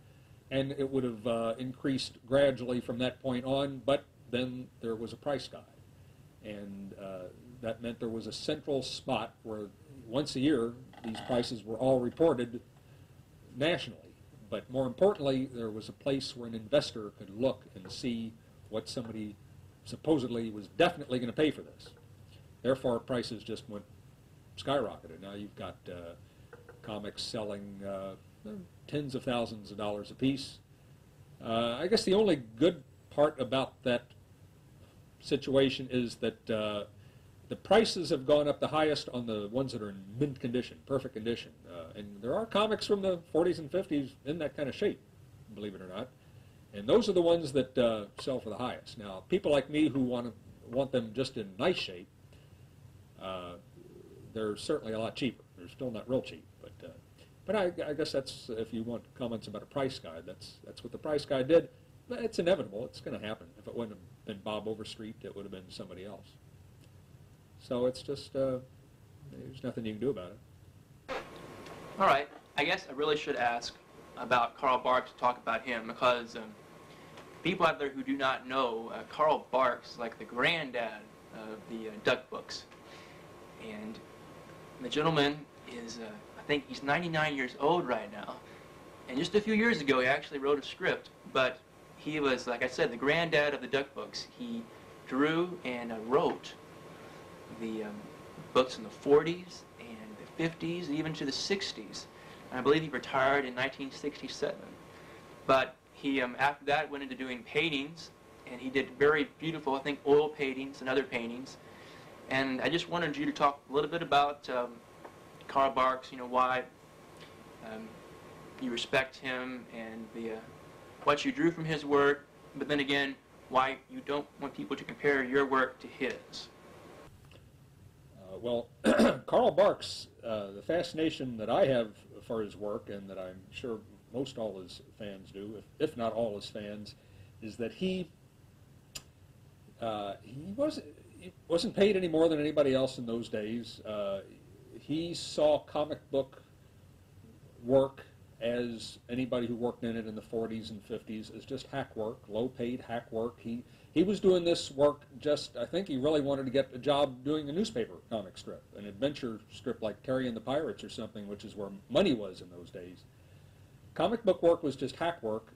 And it would have increased gradually from that point on, but then there was a price guide. And that meant there was a central spot where once a year these prices were all reported nationally. But more importantly, there was a place where an investor could look and see what somebody supposedly was definitely going to pay for this. Therefore, prices just went skyrocketed. Now you've got comics selling tens of thousands of dollars a piece. I guess the only good part about that situation is that the prices have gone up the highest on the ones that are in mint condition, perfect condition. And there are comics from the 40s and 50s in that kind of shape, believe it or not. And those are the ones that sell for the highest. Now, people like me who want them just in nice shape, they're certainly a lot cheaper. They're still not real cheap, but I guess that's, if you want comments about a price guide, that's what the price guide did. It's inevitable. It's going to happen. If it wouldn't have been Bob Overstreet, it would have been somebody else. So it's just, there's nothing you can do about it. All right, I guess I really should ask about Carl Barks, to talk about him, because people out there who do not know, Carl Barks is like the granddad of the Duck books. And the gentleman is, I think he's 99 years old right now. And just a few years ago, he actually wrote a script, but he was, like I said, the granddad of the Duck books. He drew and wrote the books in the 40s and the 50s, and even to the 60s. And I believe he retired in 1967. But he, after that, went into doing paintings, and he did very beautiful, I think, oil paintings and other paintings. And I just wanted you to talk a little bit about Carl Barks, you know, why you respect him and what you drew from his work, but then again, why you don't want people to compare your work to his. Well, Carl Barks, the fascination that I have for his work, and that I'm sure most all his fans do, if not all his fans, is that he wasn't paid any more than anybody else in those days. He saw comic book work, as anybody who worked in it in the 40s and 50s, as just hack work, low-paid hack work. He was doing this work just, I think he really wanted to get a job doing a newspaper comic strip, an adventure strip like Terry and the Pirates or something, which is where money was in those days. Comic book work was just hack work,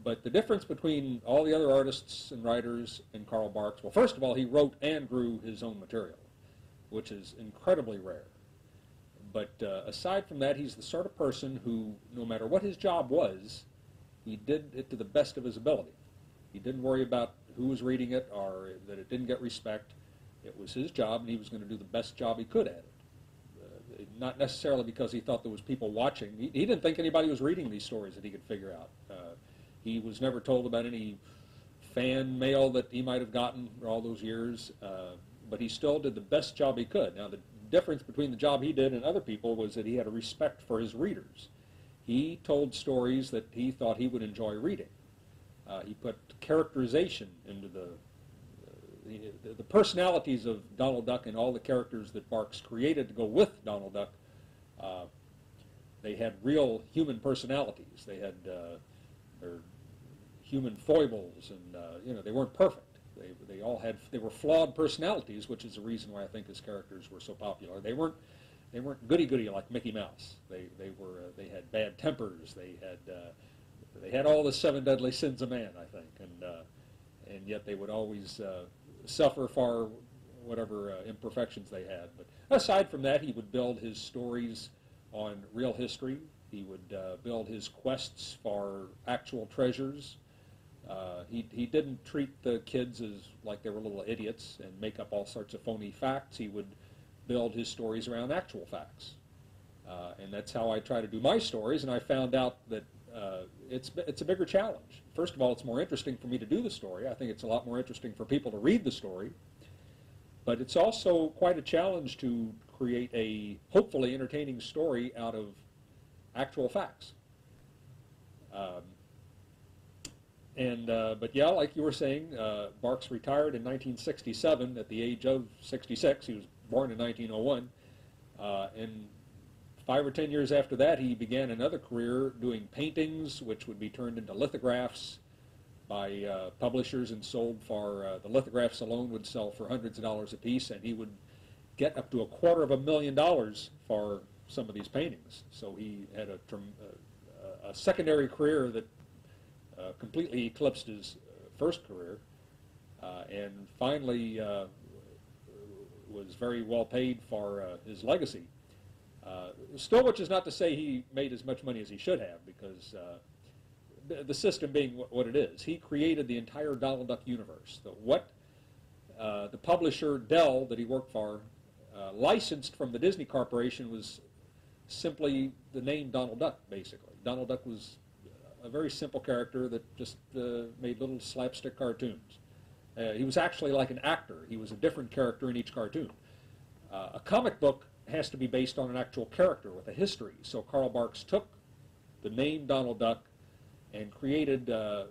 but the difference between all the other artists and writers and Carl Barks, well, first of all, he wrote and drew his own material, which is incredibly rare. But aside from that, he's the sort of person who, no matter what his job was, he did it to the best of his ability. He didn't worry about who was reading it or that it didn't get respect. It was his job, and he was going to do the best job he could at it. Not necessarily because he thought there was people watching. He didn't think anybody was reading these stories that he could figure out. He was never told about any fan mail that he might have gotten for all those years, but he still did the best job he could. Now, the difference between the job he did and other people was that he had a respect for his readers. He told stories that he thought he would enjoy reading. He put characterization into the personalities of Donald Duck, and all the characters that Barks created to go with Donald Duck. They had real human personalities. They had their human foibles, and they weren't perfect. They were flawed personalities, which is the reason why I think his characters were so popular. They weren't goody-goody like Mickey Mouse. They had bad tempers. They had all the 7 deadly sins of man, I think, and yet they would always suffer for whatever imperfections they had. But aside from that, he would build his stories on real history. He would build his quests for actual treasures. He didn't treat the kids as like they were little idiots and make up all sorts of phony facts. He would build his stories around actual facts. And that's how I try to do my stories, and I found out that it's a bigger challenge. First of all, it's more interesting for me to do the story. I think it's a lot more interesting for people to read the story. But it's also quite a challenge to create a hopefully entertaining story out of actual facts. But yeah, like you were saying, Barks retired in 1967 at the age of 66. He was born in 1901. And 5 or 10 years after that, he began another career doing paintings, which would be turned into lithographs by publishers and sold for, the lithographs alone would sell for hundreds of dollars a piece, and he would get up to $250,000 for some of these paintings. So he had a secondary career that completely eclipsed his first career, and finally was very well paid for his legacy. Still, which is not to say he made as much money as he should have, because the system being what it is, he created the entire Donald Duck universe. The publisher, Dell, that he worked for, licensed from the Disney Corporation was simply the name Donald Duck, basically. Donald Duck was a very simple character that just made little slapstick cartoons. He was actually like an actor. He was a different character in each cartoon. A comic book has to be based on an actual character with a history. So Carl Barks took the name Donald Duck and created a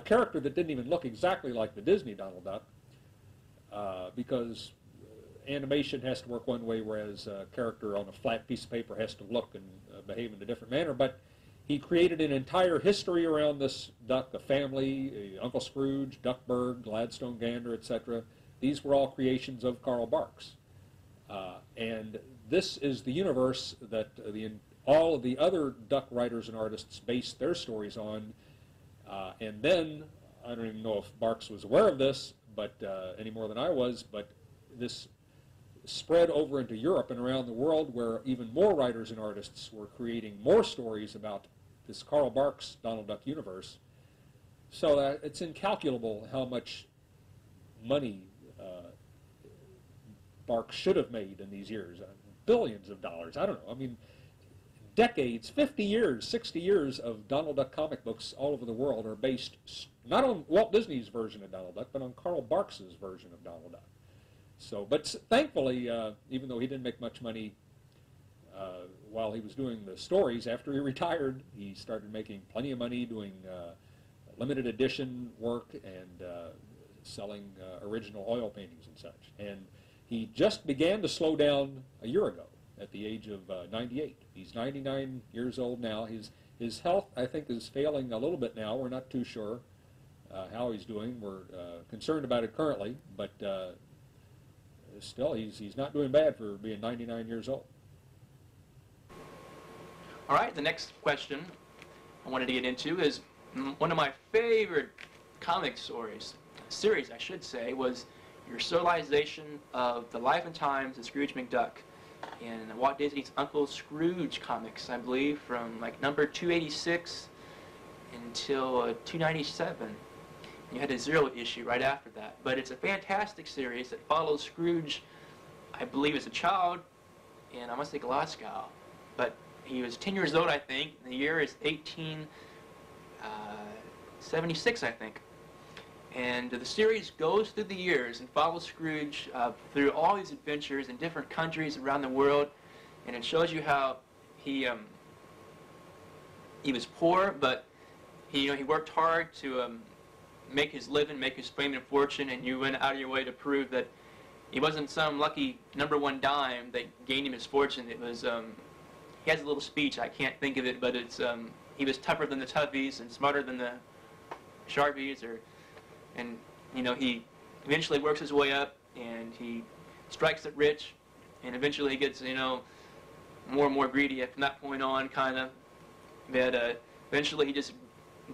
character that didn't even look exactly like the Disney Donald Duck, because animation has to work one way, whereas a character on a flat piece of paper has to look and behave in a different manner. But he created an entire history around this duck, a family, Uncle Scrooge, Duckburg, Gladstone Gander, etc. These were all creations of Carl Barks. And this is the universe that all of the other duck writers and artists based their stories on. And then, I don't even know if Barks was aware of this, but any more than I was, but this spread over into Europe and around the world, where even more writers and artists were creating more stories about this Carl Barks Donald Duck universe. So it's incalculable how much money Barks should have made in these years. Billions of dollars. I don't know. I mean, decades, 50 years, 60 years of Donald Duck comic books all over the world are based not on Walt Disney's version of Donald Duck, but on Carl Barks's version of Donald Duck. So, but thankfully, even though he didn't make much money while he was doing the stories, after he retired, he started making plenty of money doing limited edition work and selling original oil paintings and such. And he just began to slow down a year ago at the age of 98. He's 99 years old now. His health, I think, is failing a little bit now. We're not too sure how he's doing. We're concerned about it currently, but still, he's not doing bad for being 99 years old. All right, the next question I wanted to get into is one of my favorite comic series, I should say, was your serialization of the life and times of Scrooge McDuck in Walt Disney's Uncle Scrooge comics, I believe, from like number 286 until 297. And you had a 0 issue right after that. But it's a fantastic series that follows Scrooge, I believe, as a child in, I must say, Glasgow. But he was 10 years old, I think, and the year is 1876, I think. And the series goes through the years and follows Scrooge through all these adventures in different countries around the world, and it shows you how he was poor, but he worked hard to make his living, make his fame and fortune, and you went out of your way to prove that he wasn't some lucky #1 dime that gained him his fortune. It was he has a little speech, I can't think of it, but it's he was tougher than the Toughies and smarter than the Sharpies, and he eventually works his way up, and he strikes it rich, and eventually he gets more and more greedy from that point on, kind of. But eventually he just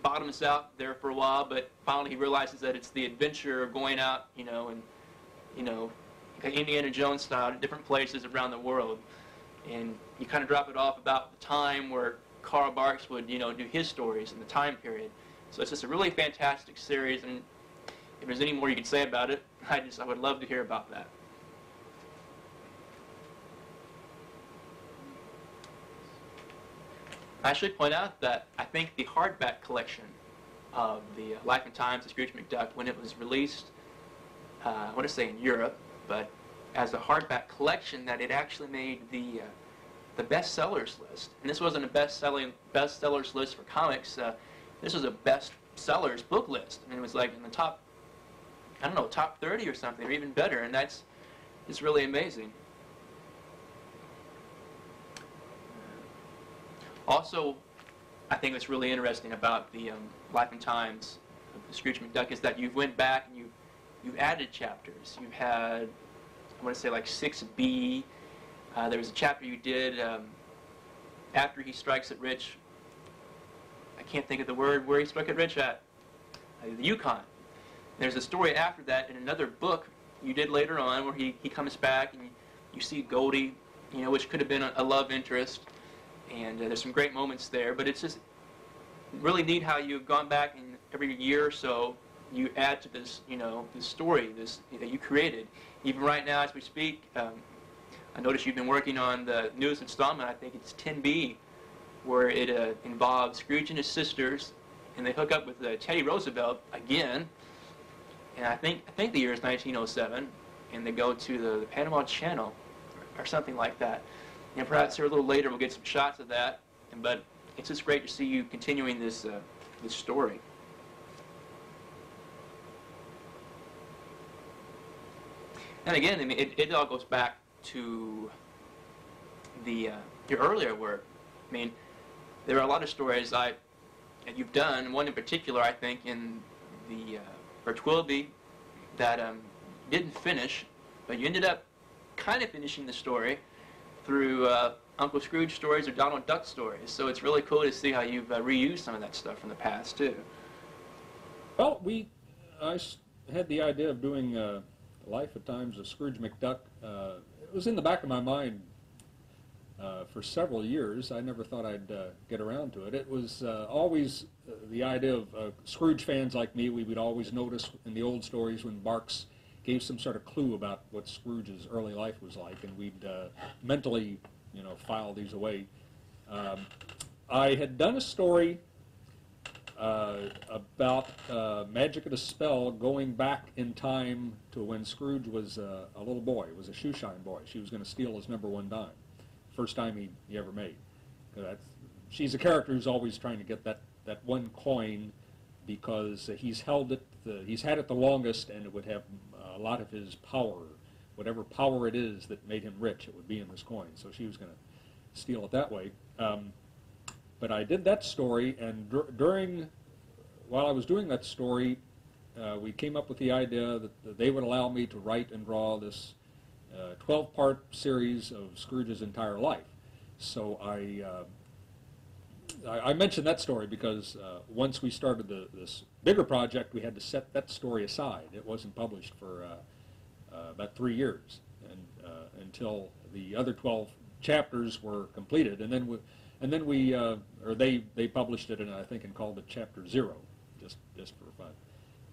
bottoms out there for a while, but finally he realizes that it's the adventure of going out, and Indiana Jones style to different places around the world. And you kind of drop it off about the time where Carl Barks would do his stories in the time period. So it's just a really fantastic series, and if there's any more you could say about it, I would love to hear about that. I should point out that I think the hardback collection of the Life and Times of Scrooge McDuck, when it was released, I want to say in Europe, but as a hardback collection, that it actually made the bestsellers list. And this wasn't a bestsellers list for comics. This was a bestsellers book list. I mean, it was like in the top, I don't know, top 30 or something, or even better. And it's really amazing. Also, I think what's really interesting about the Life and Times of Scrooge McDuck is that you've went back and you've added chapters. You've had, I want to say like 6B. There was a chapter you did after he strikes at Rich. I can't think of the word where he struck at Rich at. The Yukon. There's a story after that in another book you did later on where he comes back and you see Goldie, you know, which could have been a love interest. And there's some great moments there, but it's just really neat how you've gone back and every year or so you add to this, you know, this story that you created. Even right now as we speak, I noticed you've been working on the newest installment. I think it's 10B, where it involves Scrooge and his sisters, and they hook up with Teddy Roosevelt again. And I think the year is 1907, and they go to the Panama Channel or something like that. And perhaps here a little later we'll get some shots of that. But it's just great to see you continuing this story. And again, I mean, it all goes back to your earlier work. I mean, there are a lot of stories that you've done. One in particular, I think, in the Bertwilby that didn't finish, but you ended up kind of finishing the story through Uncle Scrooge stories or Donald Duck stories. So it's really cool to see how you've reused some of that stuff from the past, too. Well, I had the idea of doing Life at Times of Scrooge McDuck. It was in the back of my mind for several years. I never thought I'd get around to it. It was always the idea of Scrooge fans like me. We would always notice in the old stories when Barks gave some sort of clue about what Scrooge's early life was like, and we'd mentally, you know, file these away. I had done a story about Magic of the Spell going back in time to when Scrooge was a little boy, was a shoeshine boy. She was going to steal his #1 dime, first time he ever made. She's a character who's always trying to get that one coin because he's had it the longest, and it would have a lot of his power, whatever power it is that made him rich, it would be in this coin. So she was going to steal it that way. But I did that story, and while I was doing that story, we came up with the idea that they would allow me to write and draw this 12-part series of Scrooge's entire life. So I mentioned that story because once we started this bigger project, we had to set that story aside. It wasn't published for about 3 years, and until the other 12 chapters were completed, and then they published it, and I think, and called it Chapter 0, just for fun.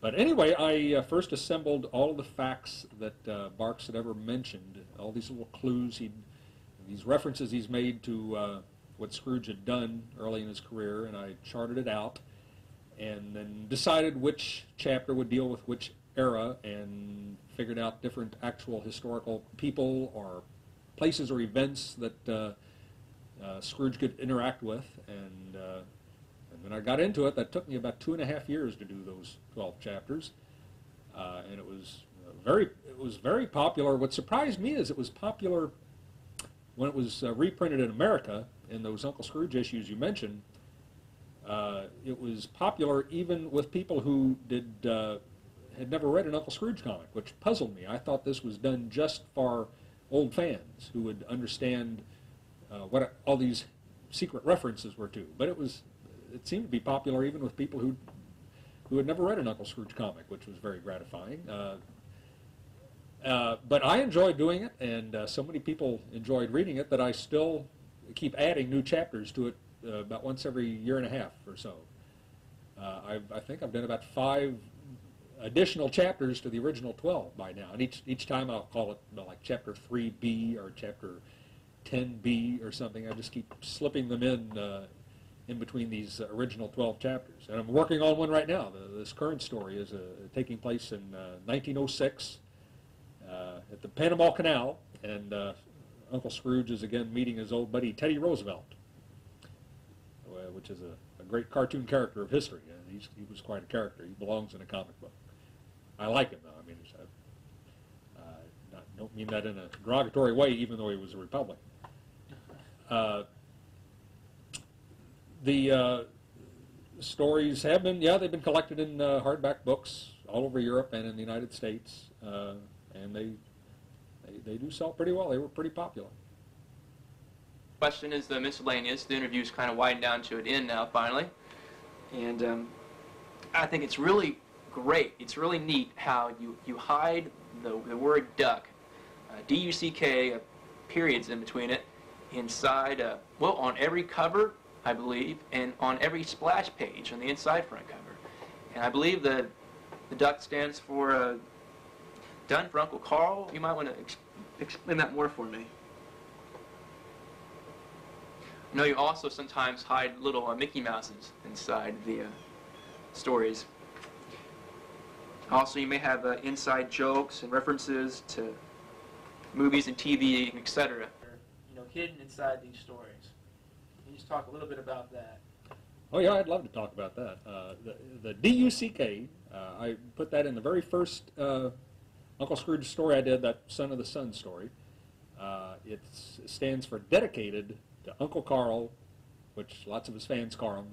But anyway, I first assembled all of the facts that Barks had ever mentioned, all these little clues, these references he's made to what Scrooge had done early in his career, and I charted it out, and then decided which chapter would deal with which era, and figured out different actual historical people or places or events that Scrooge could interact with, and when I got into it, that took me about 2.5 years to do those 12 chapters, and it was very popular. What surprised me is it was popular when it was reprinted in America in those Uncle Scrooge issues you mentioned. It was popular even with people who had never read an Uncle Scrooge comic, which puzzled me. I thought this was done just for old fans who would understand what all these secret references were to. But it seemed to be popular even with people who had never read an Uncle Scrooge comic, which was very gratifying. But I enjoyed doing it, and so many people enjoyed reading it that I still keep adding new chapters to it about once every 1.5 years or so. I think I've done about 5 additional chapters to the original 12 by now, and each time I'll call it like chapter 3B or chapter 10B or something. I just keep slipping them in between these original 12 chapters. And I'm working on one right now. This current story is taking place in 1906 at the Panama Canal, and Uncle Scrooge is again meeting his old buddy Teddy Roosevelt, which is a great cartoon character of history. He was quite a character. He belongs in a comic book. I like him, though. I mean, don't mean that in a derogatory way, even though he was a Republican. The stories have been, they've been collected in hardback books all over Europe and in the United States, and they do sell pretty well. They were pretty popular. Question is the miscellaneous. The interview's kind of widened down to an end now, finally. And I think it's really great. It's really neat how you hide the word duck, D-U-C-K, periods in between it, inside, on every cover, I believe, and on every splash page on the inside front cover. And I believe the duck stands for done for Uncle Carl. You might want to explain that more for me. I know you also sometimes hide little Mickey Mouses inside the stories. Also, you may have inside jokes and references to movies and TV, etc. Hidden inside these stories. Can you just talk a little bit about that? Oh yeah, I'd love to talk about that. The D-U-C-K, I put that in the very first Uncle Scrooge story I did, that Son of the Sun story. It stands for dedicated to Uncle Carl, which lots of his fans call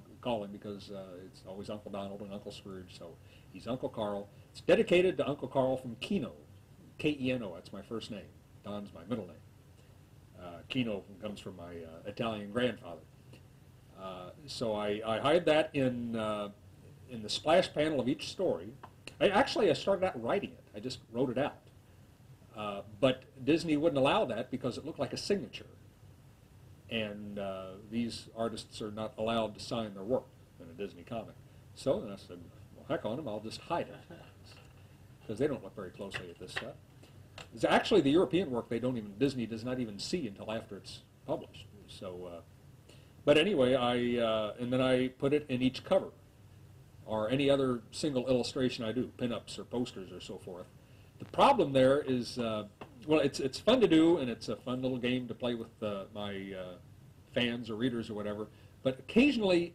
him because it's always Uncle Donald and Uncle Scrooge, so he's Uncle Carl. It's dedicated to Uncle Carl from Keno, K-E-N-O, that's my first name. Don's my middle name. Keno comes from my Italian grandfather. So I hide that in the splash panel of each story. I started out writing it. I just wrote it out. But Disney wouldn't allow that because it looked like a signature. And these artists are not allowed to sign their work in a Disney comic. So then I said, well, heck on them, I'll just hide it. Because they don't look very closely at this stuff. It's actually, the European work Disney does not even see until after it's published. So, but anyway, and then I put it in each cover, or any other single illustration I do, pinups or posters or so forth. The problem there is, it's fun to do, and it's a fun little game to play with my fans or readers or whatever, but occasionally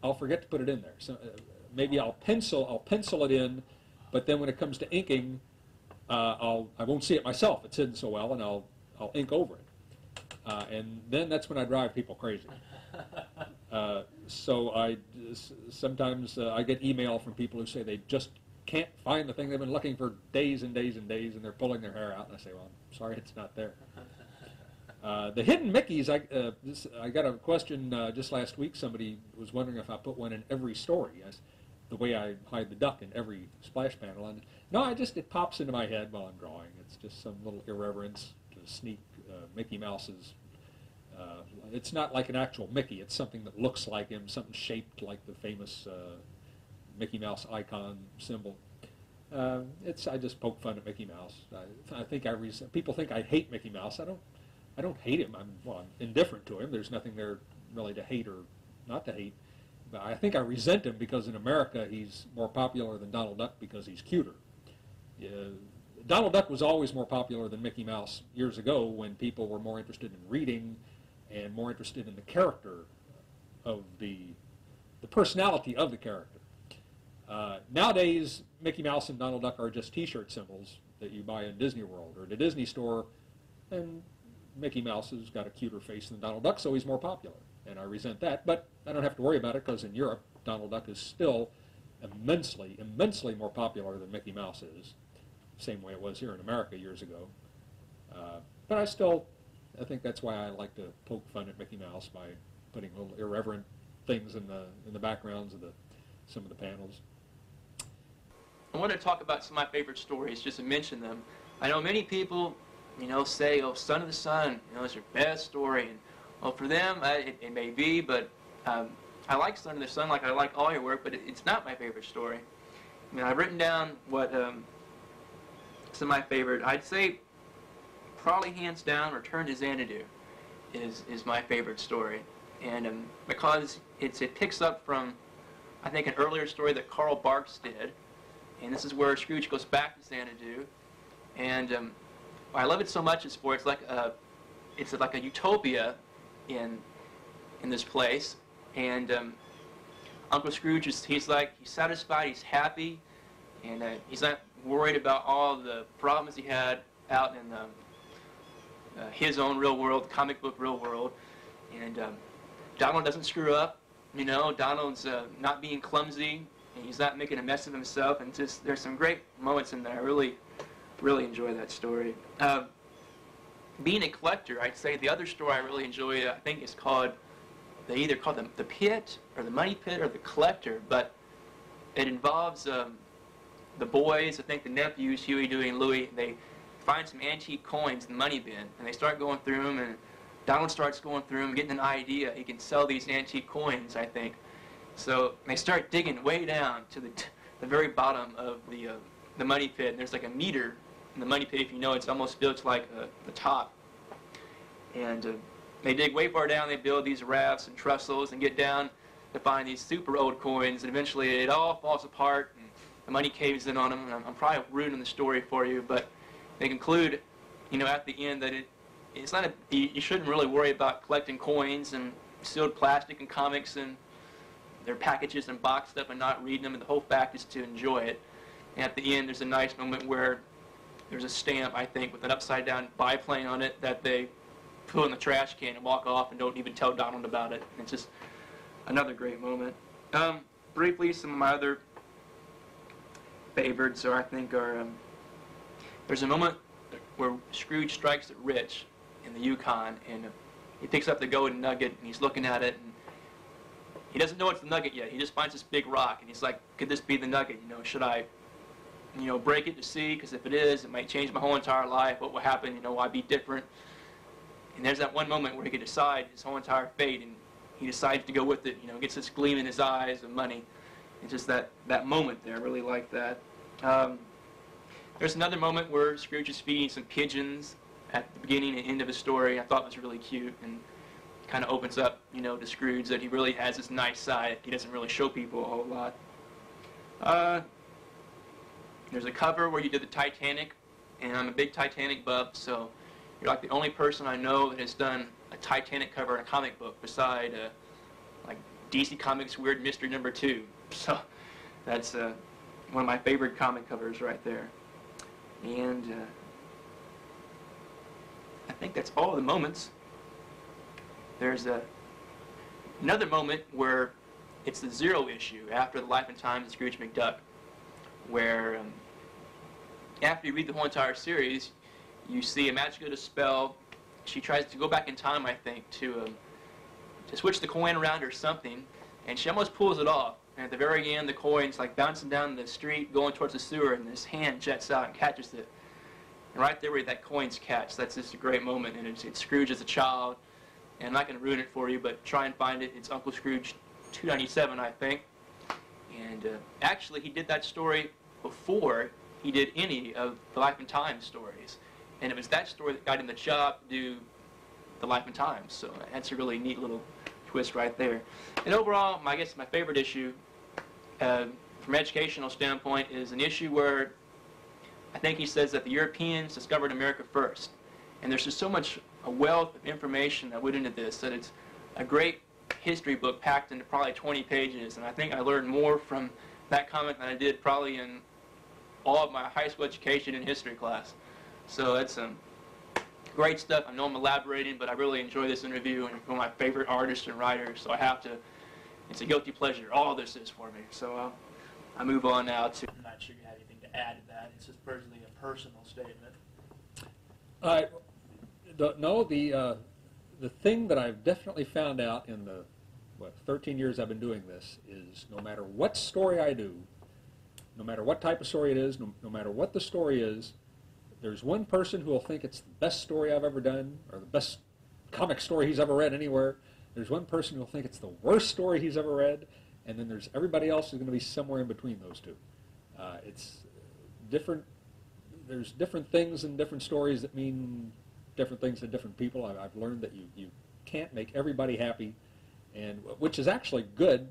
I'll forget to put it in there. So maybe I'll pencil it in, but then when it comes to inking, I won't see it myself. It's hidden so well, and I'll ink over it, and then that's when I drive people crazy. So sometimes I get email from people who say they just can't find the thing they've been looking for days and days and days, and they're pulling their hair out, and I say, well, I'm sorry, it's not there. The hidden Mickeys, I got a question just last week. Somebody was wondering if I put one in every story, the way I hide the duck in every splash panel. And no, it pops into my head while I'm drawing. It's just some little irreverence to sneak Mickey Mouse's. It's not like an actual Mickey. It's something that looks like him, something shaped like the famous Mickey Mouse icon symbol. I just poke fun at Mickey Mouse. I think people think I hate Mickey Mouse. I don't hate him. I'm indifferent to him. There's nothing there really to hate or not to hate. But I think I resent him because in America he's more popular than Donald Duck because he's cuter. Donald Duck was always more popular than Mickey Mouse years ago when people were more interested in reading and more interested in the character of the personality of the character. Nowadays, Mickey Mouse and Donald Duck are just T-shirt symbols that you buy in Disney World or at a Disney store, and Mickey Mouse has got a cuter face than Donald Duck, so he's more popular. And I resent that, but I don't have to worry about it because in Europe, Donald Duck is still immensely, immensely more popular than Mickey Mouse is. Same way it was here in America years ago. But I think that's why I like to poke fun at Mickey Mouse by putting little irreverent things in the backgrounds of some of the panels. I want to talk about some of my favorite stories, just to mention them. I know many people, say, oh, Son of the Sun, is your best story. And, well, for them, it may be, but I like Son of the Sun like I like all your work, but it's not my favorite story. I mean, I've written down what some of my favorite. I'd say probably hands down, Return to Xanadu is my favorite story, and because it picks up from, I think, an earlier story that Karl Barks did, and this is where Scrooge goes back to Xanadu, and why I love it so much is for it's like a utopia in this place, and Uncle Scrooge he's satisfied, he's happy, and he's not worried about all the problems he had out in his own real world, comic book real world, and Donald doesn't screw up. You know, Donald's not being clumsy, and he's not making a mess of himself, and just there's some great moments in there. I really enjoy that story. Being a collector, I'd say the other story I really enjoy, I think, is called, they either call them the Pit, or the Money Pit, or the Collector, but it involves the boys, I think the nephews, Huey, Dewey, and Louie. They find some antique coins in the money bin, and they start going through them, and Donald starts going through them, getting an idea. He can sell these antique coins, I think. So they start digging way down to the very bottom of the money pit, and there's like a meter in the money pit. If you know, it's almost built like the top. And they dig way far down. They build these rafts and trestles and get down to find these super old coins, and eventually it all falls apart, and the money caves in on them. And I'm probably ruining the story for you, but they conclude, you know, at the end that it's not you shouldn't really worry about collecting coins and sealed plastic and comics and their packages and boxed up and not reading them, and the whole fact is to enjoy it. And at the end, there's a nice moment where there's a stamp, I think, with an upside-down biplane on it that they put in the trash can and walk off and don't even tell Donald about it. And it's just another great moment. Briefly, some of my other favorites are, there's a moment where Scrooge strikes it rich in the Yukon, and he picks up the golden nugget, and he's looking at it, and he doesn't know it's the nugget yet. He just finds this big rock, and he's like, could this be the nugget? You know, should I, you know, break it to see? Because if it is, it might change my whole entire life. What will happen? You know, will I be different? And there's that one moment where he can decide his whole entire fate, and he decides to go with it. You know, gets this gleam in his eyes of money. It's just that moment there. I really like that. There's another moment where Scrooge is feeding some pigeons at the beginning and end of his story. I thought was really cute, and kind of opens up, you know, to Scrooge that he really has this nice side. He doesn't really show people a whole lot. There's a cover where you did the Titanic, and I'm a big Titanic buff, so you're like the only person I know that has done a Titanic cover in a comic book beside like DC Comics Weird Mystery number 2. So that's one of my favorite comic covers right there. And I think that's all the moments. There's another moment where it's the 0 issue after the Life and Times of Scrooge McDuck, where after you read the whole entire series, you see a magical dispel. She tries to go back in time, I think, to switch the coin around or something, and she almost pulls it off. And at the very end, the coin's like bouncing down the street, going towards the sewer, and this hand jets out and catches it. And right there where that coin's catch, that's just a great moment, and it's Scrooge as a child. And I'm not going to ruin it for you, but try and find it. It's Uncle Scrooge 297, I think. And actually, he did that story before he did any of the Life and Times stories. And it was that story that got him the job to do the Life and Times. So that's a really neat little twist right there. And overall, I guess my favorite issue, from an educational standpoint, is an issue where I think he says that the Europeans discovered America first. And there's just so much a wealth of information that went into this that it's a great history book packed into probably 20 pages. And I think I learned more from that comic than I did probably in all of my high school education and history class. So that's great stuff. I know I'm elaborating, but I really enjoy this interview, and you're one of my favorite artists and writers, so I have to, it's a guilty pleasure. All this is for me. So I move on now to... I'm not sure you have anything to add to that. It's just personally a personal statement. The thing that I've definitely found out in the 13 years I've been doing this is no matter what story I do, no matter what type of story it is, no matter what the story is, there's one person who will think it's the best story I've ever done, or the best comic story he's ever read anywhere, There's one person who will think it's the worst story he's ever read, and then there's everybody else who's going to be somewhere in between those two. It's different. There's different things in different stories that mean different things to different people. I've learned that you can't make everybody happy, and which is actually good.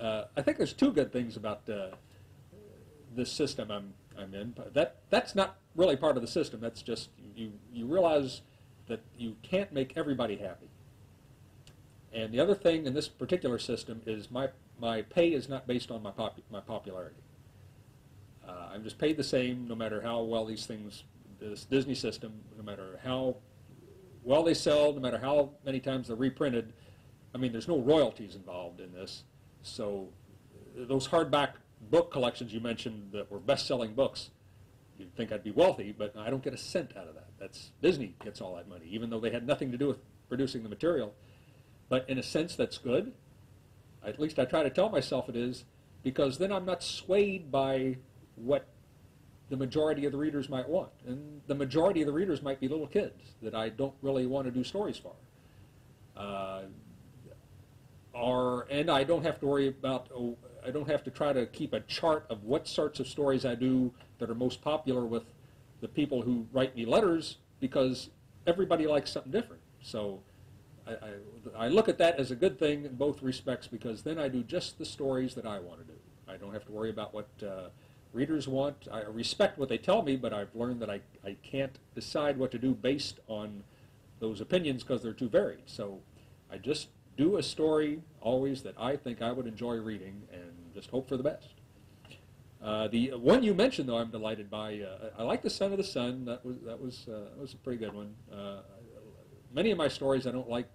I think there's two good things about this system I'm in. That's not really part of the system. That's just you realize that you can't make everybody happy. And the other thing in this particular system is my pay is not based on my popularity. I'm just paid the same no matter how well these things, this Disney system, no matter how well they sell, no matter how many times they're reprinted. I mean, there's no royalties involved in this. So those hardback book collections you mentioned that were best-selling books, you'd think I'd be wealthy, but I don't get a cent out of that. That's Disney gets all that money, even though they had nothing to do with producing the material. But in a sense, that's good. At least I try to tell myself it is, because then I'm not swayed by what the majority of the readers might want. And the majority of the readers might be little kids that I don't really want to do stories for. And I don't have to worry about, I don't have to try to keep a chart of what sorts of stories I do that are most popular with the people who write me letters, because everybody likes something different. So I look at that as a good thing in both respects, because then I do just the stories that I want to do. I don't have to worry about what readers want. I respect what they tell me, but I've learned that I can't decide what to do based on those opinions because they're too varied. So I just do a story always that I think I would enjoy reading and just hope for the best. The one you mentioned, though, I'm delighted by. I like The Son of the Sun. That was a pretty good one. Many of my stories I don't like,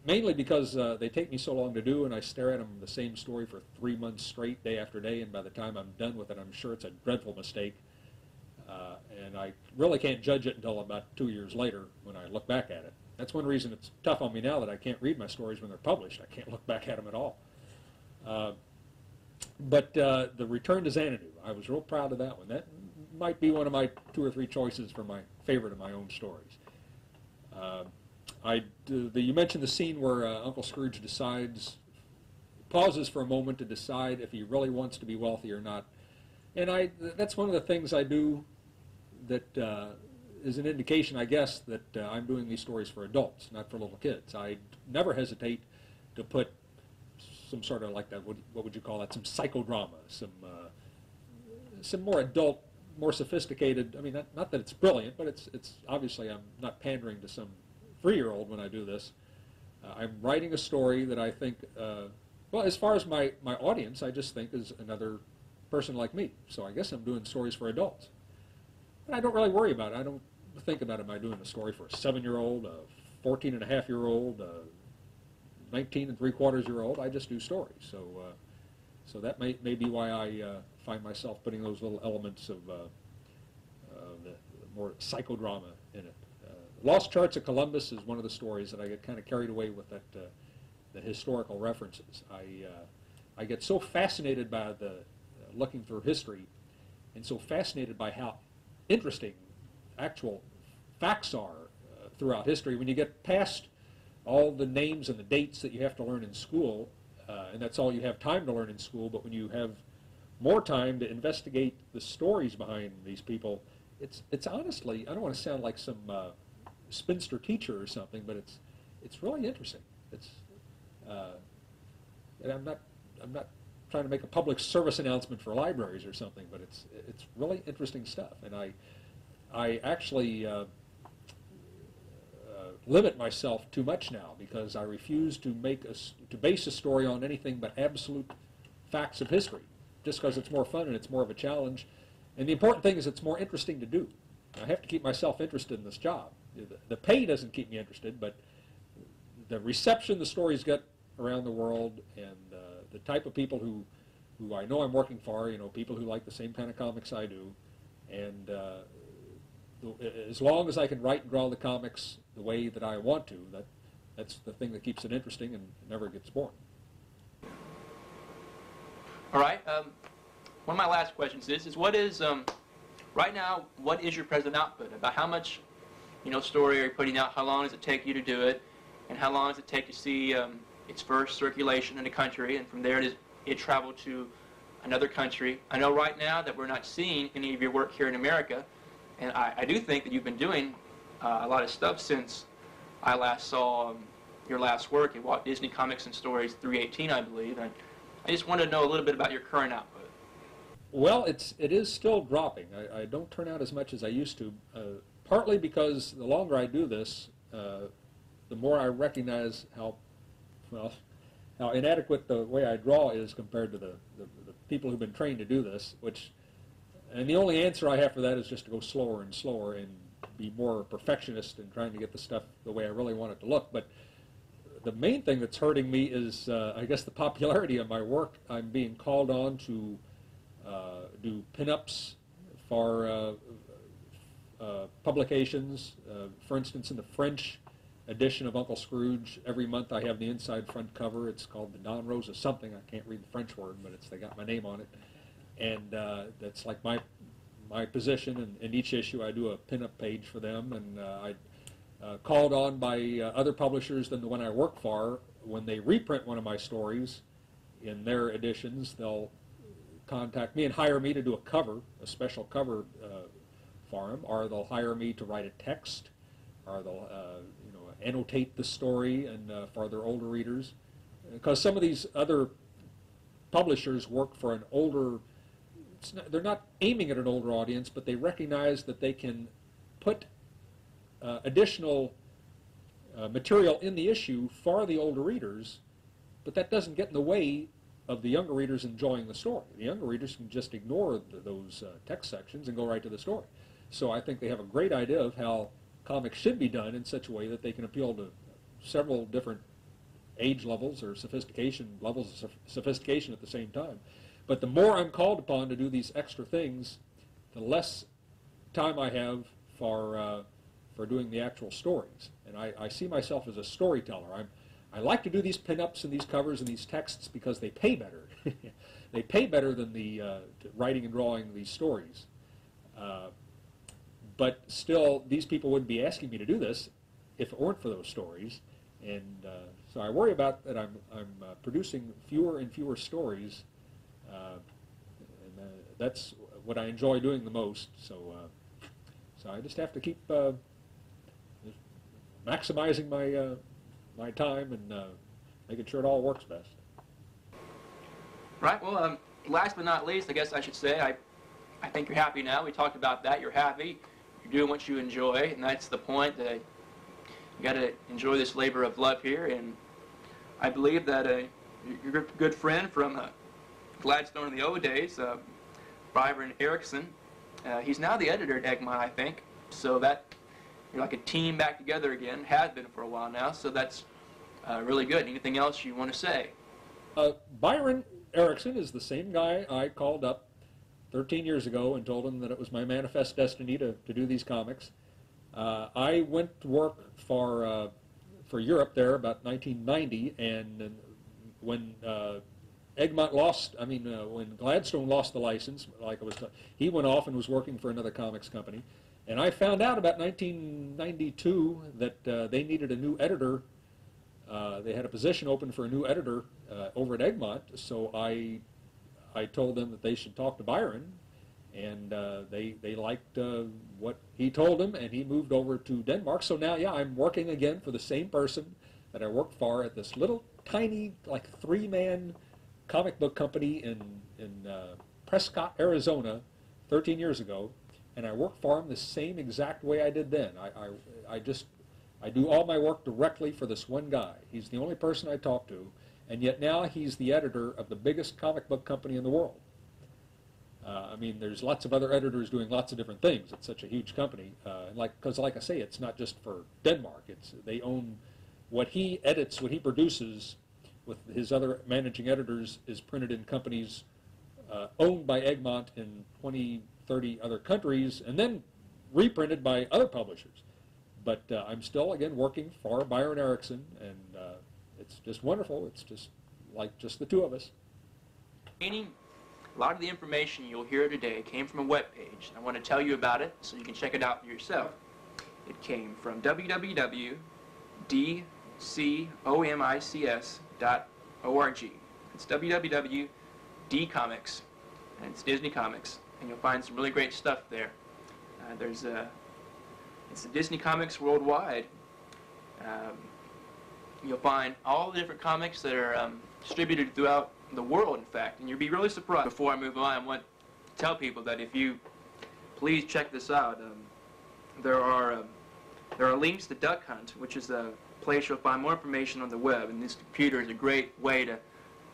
mainly because they take me so long to do, and I stare at them the same story for 3 months straight, day after day, and by the time I'm done with it, I'm sure it's a dreadful mistake. And I really can't judge it until about 2 years later when I look back at it. That's one reason it's tough on me now that I can't read my stories when they're published. I can't look back at them at all. But The Return to Xanadu, I was real proud of that one. That might be one of my 2 or 3 choices for my favorite of my own stories. You mentioned the scene where Uncle Scrooge pauses for a moment to decide if he really wants to be wealthy or not. And that's one of the things I do that is an indication, I guess, that I'm doing these stories for adults, not for little kids. I never hesitate to put some sort of like that, what would you call that, some psychodrama, some more adult, more sophisticated. I mean, not that it's brilliant, but it's obviously I'm not pandering to some 3-year-old when I do this. I'm writing a story that I think, well, as far as my audience, I just think is another person like me. So I guess I'm doing stories for adults. And I don't really worry about it. I don't think about, am I doing a story for a 7-year-old, a 14-and-a-half-year-old, a 19-3/4-year-old? I just do stories. So that may be why I find myself putting those little elements of the more psychodrama in it. Lost Charts of Columbus is one of the stories that I get kind of carried away with, the historical references. I get so fascinated by the looking through history, and so fascinated by how interesting actual facts are throughout history. When you get past all the names and the dates that you have to learn in school, and that's all you have time to learn in school, but when you have more time to investigate the stories behind these people, it's honestly, I don't want to sound like some spinster teacher or something, but it's really interesting. And I'm not trying to make a public service announcement for libraries or something, but it's really interesting stuff. And I actually limit myself too much now, because I refuse to base a story on anything but absolute facts of history, just because it's more fun and it's more of a challenge. And the important thing is it's more interesting to do. I have to keep myself interested in this job. The pay doesn't keep me interested, but the reception the stories get around the world, and the type of people who I know I'm working for, people who like the same kind of comics I do, and as long as I can write and draw the comics the way that I want to, that's the thing that keeps it interesting and never gets boring. All right. One of my last questions is what is, right now, what is your present output? About how much, story are you putting out? How long does it take you to do it? and how long does it take to see its first circulation in the country, and from there it traveled to another country. I know right now that we're not seeing any of your work here in America, and I do think that you've been doing a lot of stuff since I last saw your last work at Walt Disney Comics and Stories 318, I believe, and I just wanted to know a little bit about your current output. Well, it is still dropping. I don't turn out as much as I used to, partly because the longer I do this, the more I recognize how inadequate the way I draw is compared to the people who've been trained to do this, and the only answer I have for that is just to go slower and slower and be more perfectionist in trying to get the stuff the way I really want it to look. But the main thing that's hurting me is, I guess, the popularity of my work. I'm being called on to do pinups for publications. For instance, in the French edition of Uncle Scrooge, every month I have the inside front cover. It's called the Don Rosa something. I can't read the French word, but they got my name on it. And that's like my position. In each issue, I do a pinup page for them. And I called on by other publishers than the one I work for. When they reprint one of my stories in their editions, they'll contact me and hire me to do a cover, a special cover for them, or they'll hire me to write a text, or they'll annotate the story and for their older readers. Because some of these other publishers work for an older, they're not aiming at an older audience, but they recognize that they can put additional material in the issue for the older readers, but that doesn't get in the way of the younger readers enjoying the story. The younger readers can just ignore those text sections and go right to the story. So I think they have a great idea of how comics should be done in such a way that they can appeal to several different age levels or levels of sophistication at the same time. But the more I'm called upon to do these extra things, the less time I have for doing the actual stories. And I see myself as a storyteller. I like to do these pinups and these covers and these texts because they pay better. They pay better than the writing and drawing these stories. But still, these people wouldn't be asking me to do this if it weren't for those stories. And so I worry about that I'm producing fewer and fewer stories. And that's what I enjoy doing the most. So I just have to keep maximizing my time and making sure it all works best. Right. Well, last but not least, I guess I should say, I think you're happy now. We talked about that. You're happy. You're doing what you enjoy, and that's the point. That you got to enjoy this labor of love here. And I believe that your good friend from Gladstone in the old days, Byron Erickson, he's now the editor at Egmont, I think. So that you're like a team back together again. Has been for a while now. So that's really good. Anything else you want to say? Byron Erickson is the same guy I called up 13 years ago and told him that it was my manifest destiny to do these comics. I went to work for Europe there about 1990, and when Egmont when Gladstone lost the license, he went off and was working for another comics company, and I found out about 1992 that they needed a new editor. They had a position open for a new editor over at Egmont, so I told them that they should talk to Byron, and they liked what he told them, and he moved over to Denmark. So now, yeah, I'm working again for the same person that I worked for at this little tiny, like 3-man comic book company in Prescott, Arizona, 13 years ago, and I work for him the same exact way I did then. I do all my work directly for this one guy. He's the only person I talk to. And yet now he's the editor of the biggest comic book company in the world. There's lots of other editors doing lots of different things. It's such a huge company. Because like I say, it's not just for Denmark. They own what he edits, what he produces with his other managing editors is printed in companies owned by Egmont in 20, 30 other countries, and then reprinted by other publishers. But I'm still, again, working for Byron Erickson, and it's just wonderful. It's just like just the two of us. A lot of the information you'll hear today came from a web page. I want to tell you about it so you can check it out for yourself. It came from www.dbrosa.com. www.dcomics.org. It's www.dcomics, and it's Disney Comics, and you'll find some really great stuff there. It's the Disney Comics worldwide. You'll find all the different comics that are distributed throughout the world, in fact, and you'll be really surprised. Before I move on, I want to tell people that if you please check this out, there are links to Duck Hunt, which is a place you'll find more information on the web, and this computer is a great way to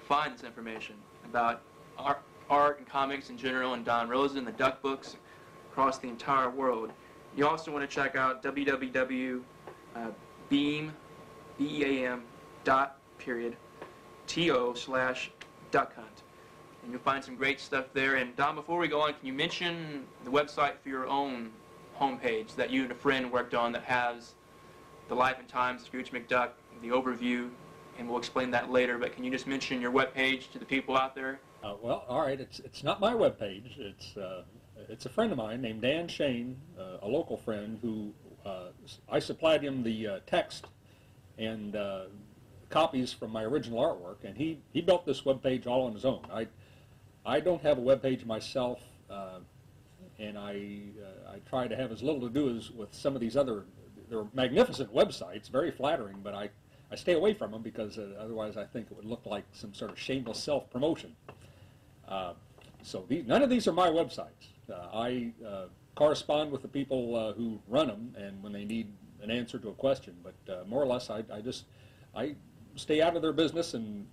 find this information about art and comics in general, and Don Rosa and the Duck books across the entire world. You also want to check out www.beam.to/duckhunt, and you'll find some great stuff there. And Don, before we go on, can you mention the website for your own homepage that you and a friend worked on that has the life and times of Scrooge McDuck, the overview, and we'll explain that later, but can you just mention your webpage to the people out there? Well, all right. It's not my webpage. It's a friend of mine named Dan Shane, a local friend who I supplied him the text and copies from my original artwork, and he built this webpage all on his own. I don't have a webpage myself, and I try to have as little to do as with some of these other. They're magnificent websites, very flattering, but I stay away from them because otherwise I think it would look like some sort of shameless self-promotion. So none of these are my websites. I correspond with the people who run them, and when they need an answer to a question. But more or less, I stay out of their business and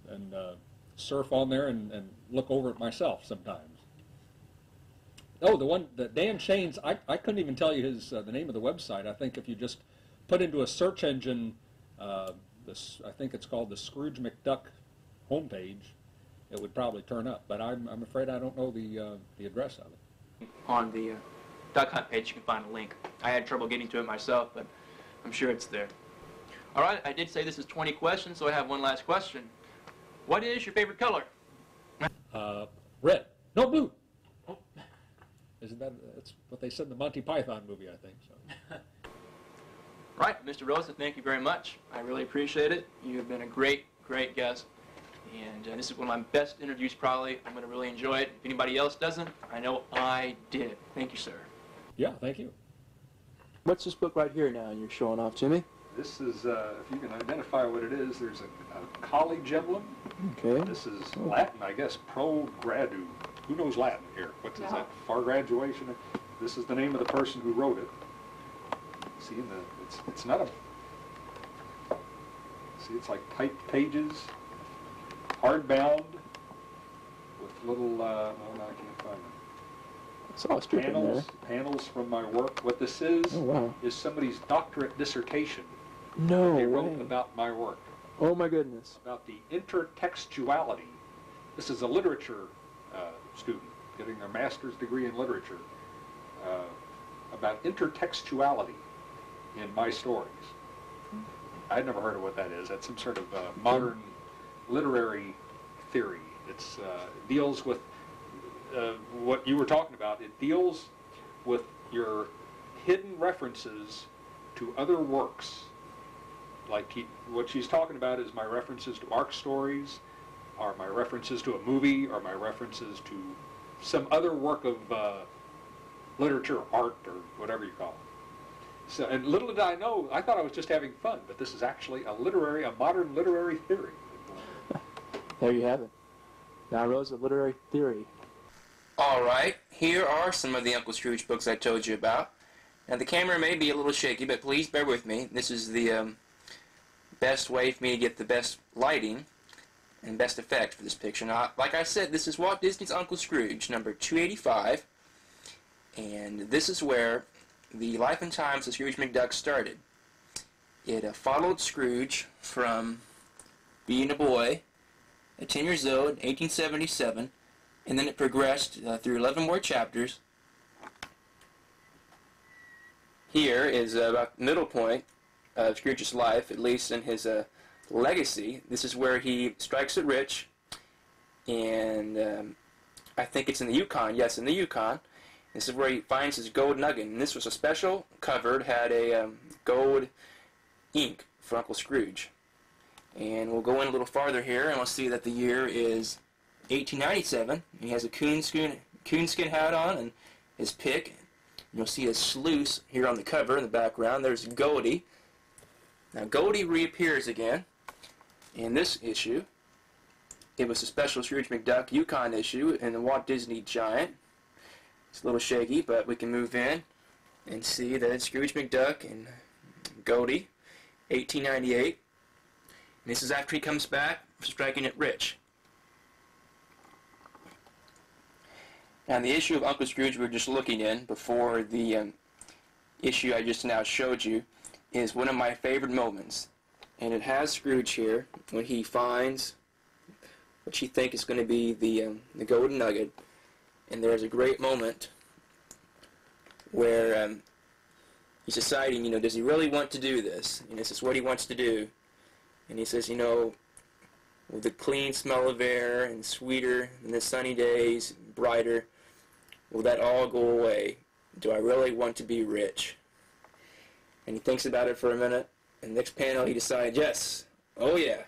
surf on there and look over it myself sometimes. Oh, the Dan Shane's, I couldn't even tell you the name of the website. I think if you just put into a search engine, I think it's called the Scrooge McDuck homepage, it would probably turn up. But I'm afraid I don't know the address of it. On the Duck Hunt page, you can find a link. I had trouble getting to it myself, but I'm sure it's there. All right, I did say this is 20 questions, so I have one last question. What is your favorite color? Red. No, blue. Oh. Isn't that's what they said in the Monty Python movie, I think. So. Right, Mr. Rosa, thank you very much. I really appreciate it. You have been a great, great guest. And this is one of my best interviews, probably. I'm going to really enjoy it. If anybody else doesn't, I know I did. Thank you, sir. Yeah, thank you. What's this book right here now you're showing off, Jimmy? This is, if you can identify what it is, there's a college emblem. Okay. This is Latin, I guess, pro gradu. Who knows Latin here? What is that? Far graduation? This is the name of the person who wrote it. See, it's not a... See, it's like typed pages, hardbound, with little, no, I can't find it. I saw a strip in there. Panels from my work. What this is somebody's doctorate dissertation. No They way. wrote about my work. Oh my goodness. About the intertextuality. This is a literature student getting their master's degree in literature. About intertextuality in my stories. I'd never heard of what that is. That's some sort of modern literary theory. It deals with what you were talking about. It deals with your hidden references to other works. Like what she's talking about is my references to Mark's stories, or my references to a movie, or my references to some other work of literature, art, or whatever you call it. So, and little did I know, I thought I was just having fun, but this is actually a modern literary theory. There you have it. Don Rosa, literary theory. All right, here are some of the Uncle Scrooge books I told you about. Now, the camera may be a little shaky, but please bear with me. This is the best way for me to get the best lighting and best effect for this picture. Now, like I said, this is Walt Disney's Uncle Scrooge, number 285, and this is where the life and times of Scrooge McDuck started. It followed Scrooge from being a boy at 10 years old in 1877, and then it progressed through 11 more chapters. Here is about the middle point of Scrooge's life, at least in his legacy. This is where he strikes it rich, and I think it's in the Yukon. Yes, in the Yukon. This is where he finds his gold nugget, and this was a special cover. It had a gold ink for Uncle Scrooge. And we'll go in a little farther here, and we'll see that the year is 1897. He has a coonskin hat on and his pick. You'll see a sluice here on the cover in the background. There's Goldie. Now Goldie reappears again in this issue. It was a special Scrooge McDuck Yukon issue in the Walt Disney Giant. It's a little shaky, but we can move in and see that it's Scrooge McDuck and Goldie, 1898. And this is after he comes back for striking it rich. Now the issue of Uncle Scrooge we were just looking in before the issue I just now showed you is one of my favorite moments. And it has Scrooge here when he finds what you think is going to be the golden nugget. And there's a great moment where he's deciding, does he really want to do this? And this is what he wants to do. And he says, with the clean smell of air and sweeter in the sunny days, brighter, will that all go away? Do I really want to be rich? And he thinks about it for a minute, and next panel he decides, yes, oh yeah.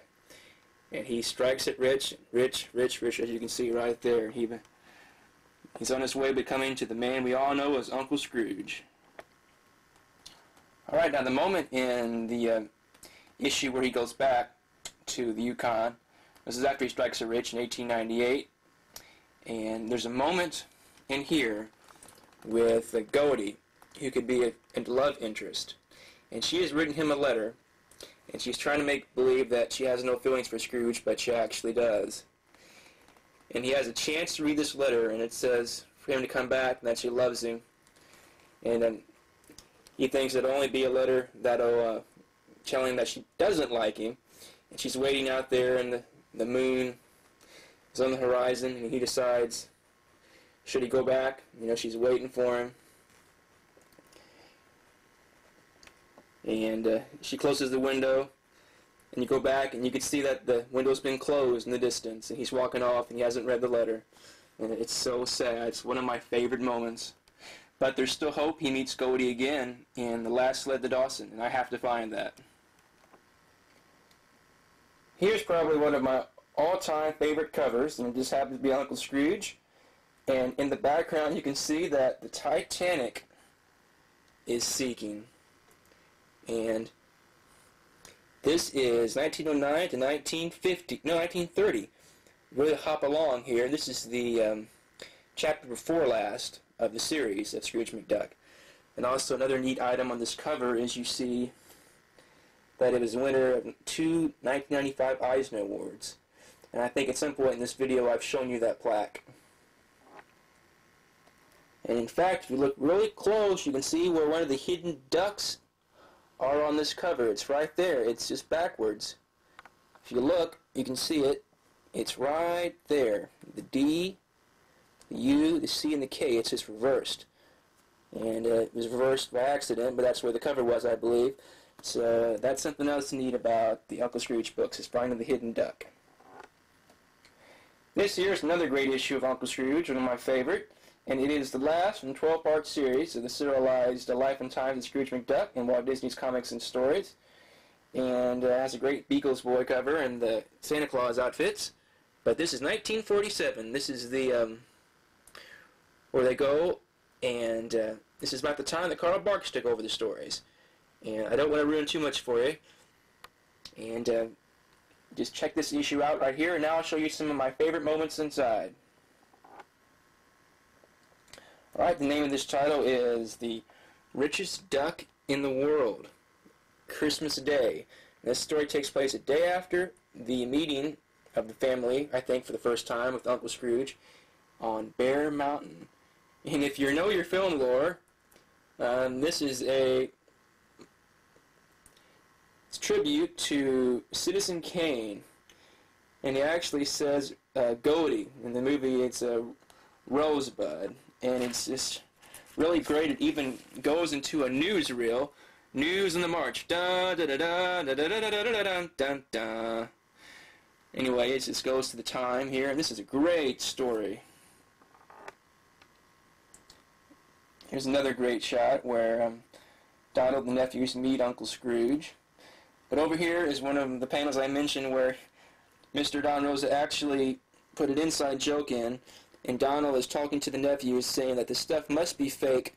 And he strikes it rich, rich, rich, rich, as you can see right there. He's on his way becoming to the man we all know as Uncle Scrooge. Alright, now the moment in the issue where he goes back to the Yukon, this is after he strikes it rich in 1898, and there's a moment in here with Goldie, who could be a love interest, and she has written him a letter, and she's trying to make believe that she has no feelings for Scrooge, but she actually does. And he has a chance to read this letter, and it says for him to come back and that she loves him, and he thinks it'll only be a letter that'll tell him that she doesn't like him, and she's waiting out there, and the moon is on the horizon, and he decides, should he go back? She's waiting for him. And she closes the window, and you go back, and you can see that the window's been closed in the distance, and he's walking off, and he hasn't read the letter. And it's so sad. It's one of my favorite moments. But there's still hope. He meets Goldie again in The Last Sled to Dawson, and I have to find that. Here's probably one of my all-time favorite covers, and it just happens to be Uncle Scrooge. And in the background you can see that the Titanic is sinking. And this is 1909 to 1930. Really hop along here. This is the chapter before last of the series of Scrooge McDuck. And also another neat item on this cover is you see that it was the winner of 2 1995 Eisner Awards. And I think at some point in this video I've shown you that plaque. And in fact, if you look really close, you can see where one of the hidden ducks are on this cover. It's right there. It's just backwards. If you look, you can see it. It's right there. The D, the U, the C, and the K. It's just reversed. And it was reversed by accident, but that's where the cover was, I believe. So that's something else neat about the Uncle Scrooge books, is finding the hidden duck. This here is another great issue of Uncle Scrooge, one of my favorite. And it is the last from the 12-part series of the serialized Life and Times of Scrooge McDuck in Walt Disney's Comics and Stories. And has a great Beagle's Boy cover and the Santa Claus outfits. But this is 1947. This is the where they go, and this is about the time that Carl Barks took over the stories. And I don't want to ruin too much for you. And just check this issue out right here, and now I'll show you some of my favorite moments inside. Alright, the name of this title is The Richest Duck in the World, Christmas Day. And this story takes place a day after the meeting of the family, I think for the first time, with Uncle Scrooge on Bear Mountain. And if you know your film lore, this is a tribute to Citizen Kane. And he actually says Goldie. In the movie, it's a Rosebud. And it's just really great. It even goes into a newsreel. News on the march. Da da da da da da da da da da da da. Anyway, it just goes to the time here, and this is a great story. Here's another great shot where Donald and the nephews meet Uncle Scrooge. But over here is one of the panels I mentioned where Mr. Don Rosa actually put an inside joke in, and Donald is talking to the nephew saying that the stuff must be fake.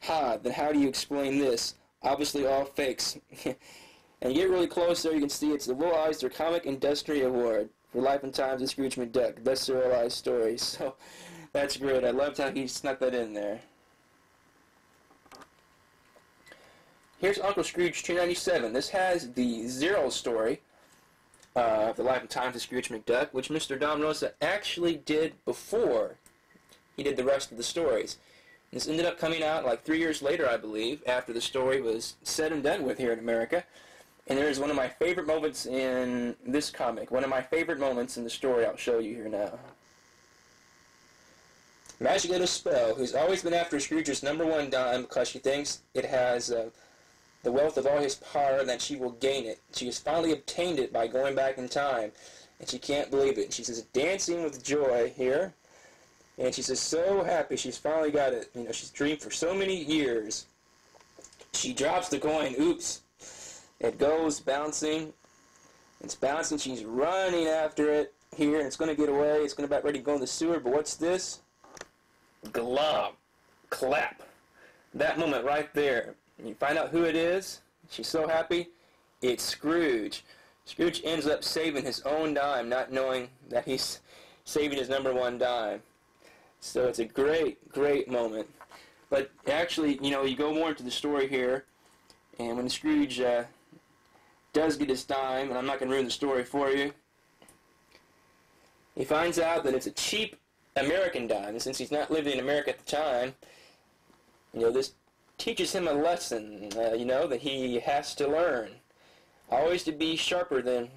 Ha, then how do you explain this? Obviously all fakes. And you get really close there, you can see it's the Will Eisner Comic Industry Award for Life and Times of Scrooge McDuck, Best Serialized Story. So that's great. I loved how he snuck that in there. Here's Uncle Scrooge 297. This has the Zero story of The Life and Times of Scrooge McDuck, which Mr. Don Rosa actually did before he did the rest of the stories. This ended up coming out like 3 years later, I believe, after the story was said and done with here in America. And there is one of my favorite moments in this comic. One of my favorite moments in the story I'll show you here now. Magic Little Spell, who's always been after Scrooge's #1 dime because she thinks it has the wealth of all his power and that she will gain it. She has finally obtained it by going back in time, and she can't believe it. And she says, dancing with joy here. And she says, so happy she's finally got it. You know, she's dreamed for so many years. She drops the coin. Oops. It goes bouncing. It's bouncing. She's running after it here, and it's going to get away. It's going to about ready to go in the sewer. But what's this? Glob. Clap. That moment right there. And you find out who it is. She's so happy. It's Scrooge. Scrooge ends up saving his own dime, not knowing that he's saving his #1 dime. So it's a great, great moment. But actually, you know, you go more into the story here, and when Scrooge does get his dime, and I'm not going to ruin the story for you, he finds out that it's a cheap American dime, and since he's not living in America at the time, you know, this teaches him a lesson, you know, that he has to learn. Always to be sharper than,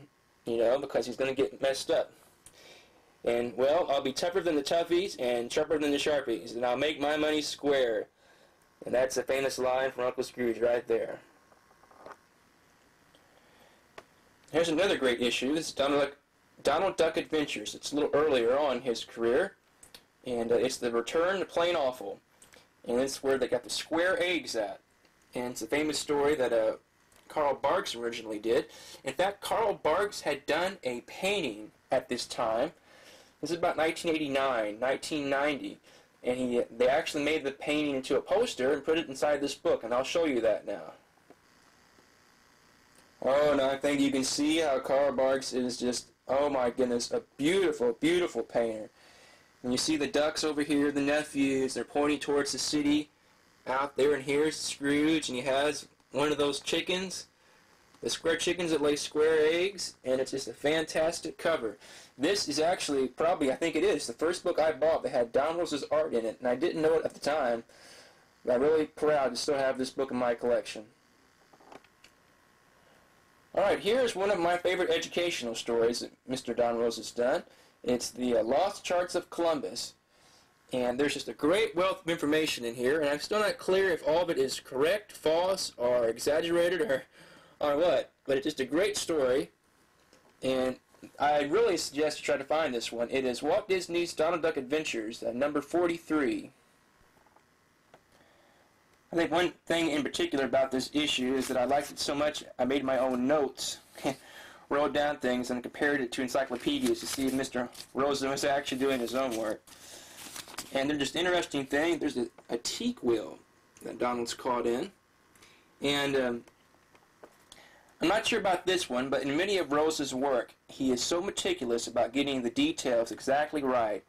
you know, because he's going to get messed up. And, well, I'll be tougher than the toughies and sharper than the sharpies, and I'll make my money square. And that's a famous line from Uncle Scrooge right there. Here's another great issue. This is Donald Duck Adventures. It's a little earlier on in his career, and it's the Return to Plain Awful. And it's where they got the square eggs at. And it's a famous story that Carl Barks originally did. In fact, Carl Barks had done a painting at this time. This is about 1989, 1990. And they actually made the painting into a poster and put it inside this book. And I'll show you that now. Oh, now I think you can see how Carl Barks is just, oh my goodness, a beautiful, beautiful painter. And you see the ducks over here, the nephews, they're pointing towards the city out there, and here's Scrooge, and he has one of those chickens, the square chickens that lay square eggs, and it's just a fantastic cover. This is actually, probably, I think it is, the first book I bought that had Don Rosa's art in it, and I didn't know it at the time, but I'm really proud to still have this book in my collection. Alright, here's one of my favorite educational stories that Mr. Don Rosa's done. It's the Lost Charts of Columbus. And there's just a great wealth of information in here, and I'm still not clear if all of it is correct, false, or exaggerated, or what. But it's just a great story, and I really suggest you try to find this one. It is Walt Disney's Donald Duck Adventures, number 43. I think one thing in particular about this issue is that I liked it so much I made my own notes. Wrote down things and compared it to encyclopedias to see if Mr. Rosa was actually doing his own work. And they're just interesting things. There's a teak wheel that Donald's caught in. And I'm not sure about this one, but in many of Rosa's work, he is so meticulous about getting the details exactly right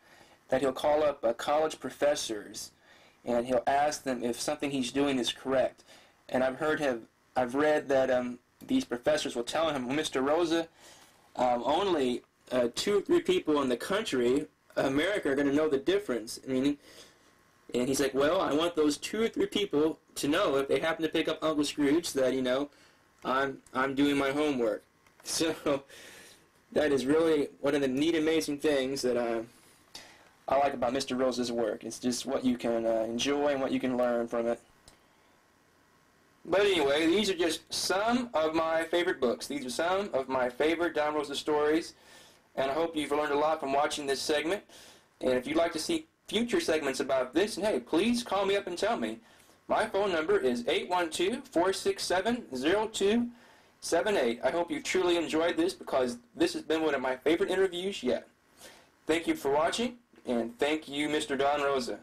that he'll call up college professors and he'll ask them if something he's doing is correct. And I've read that these professors will tell him, well, Mr. Rosa, only 2 or 3 people in the country, America, are going to know the difference. I mean, and he's like, well, I want those 2 or 3 people to know if they happen to pick up Uncle Scrooge that, you know, I'm doing my homework. So that is really one of the neat, amazing things that I like about Mr. Rosa's work. It's just what you can enjoy and what you can learn from it. But anyway, these are just some of my favorite books. These are some of my favorite Don Rosa stories, and I hope you've learned a lot from watching this segment. And if you'd like to see future segments about this, hey, please call me up and tell me. My phone number is 812-467-0267. 7-8. I hope you truly enjoyed this because this has been one of my favorite interviews yet. Thank you for watching, and thank you, Mr. Don Rosa.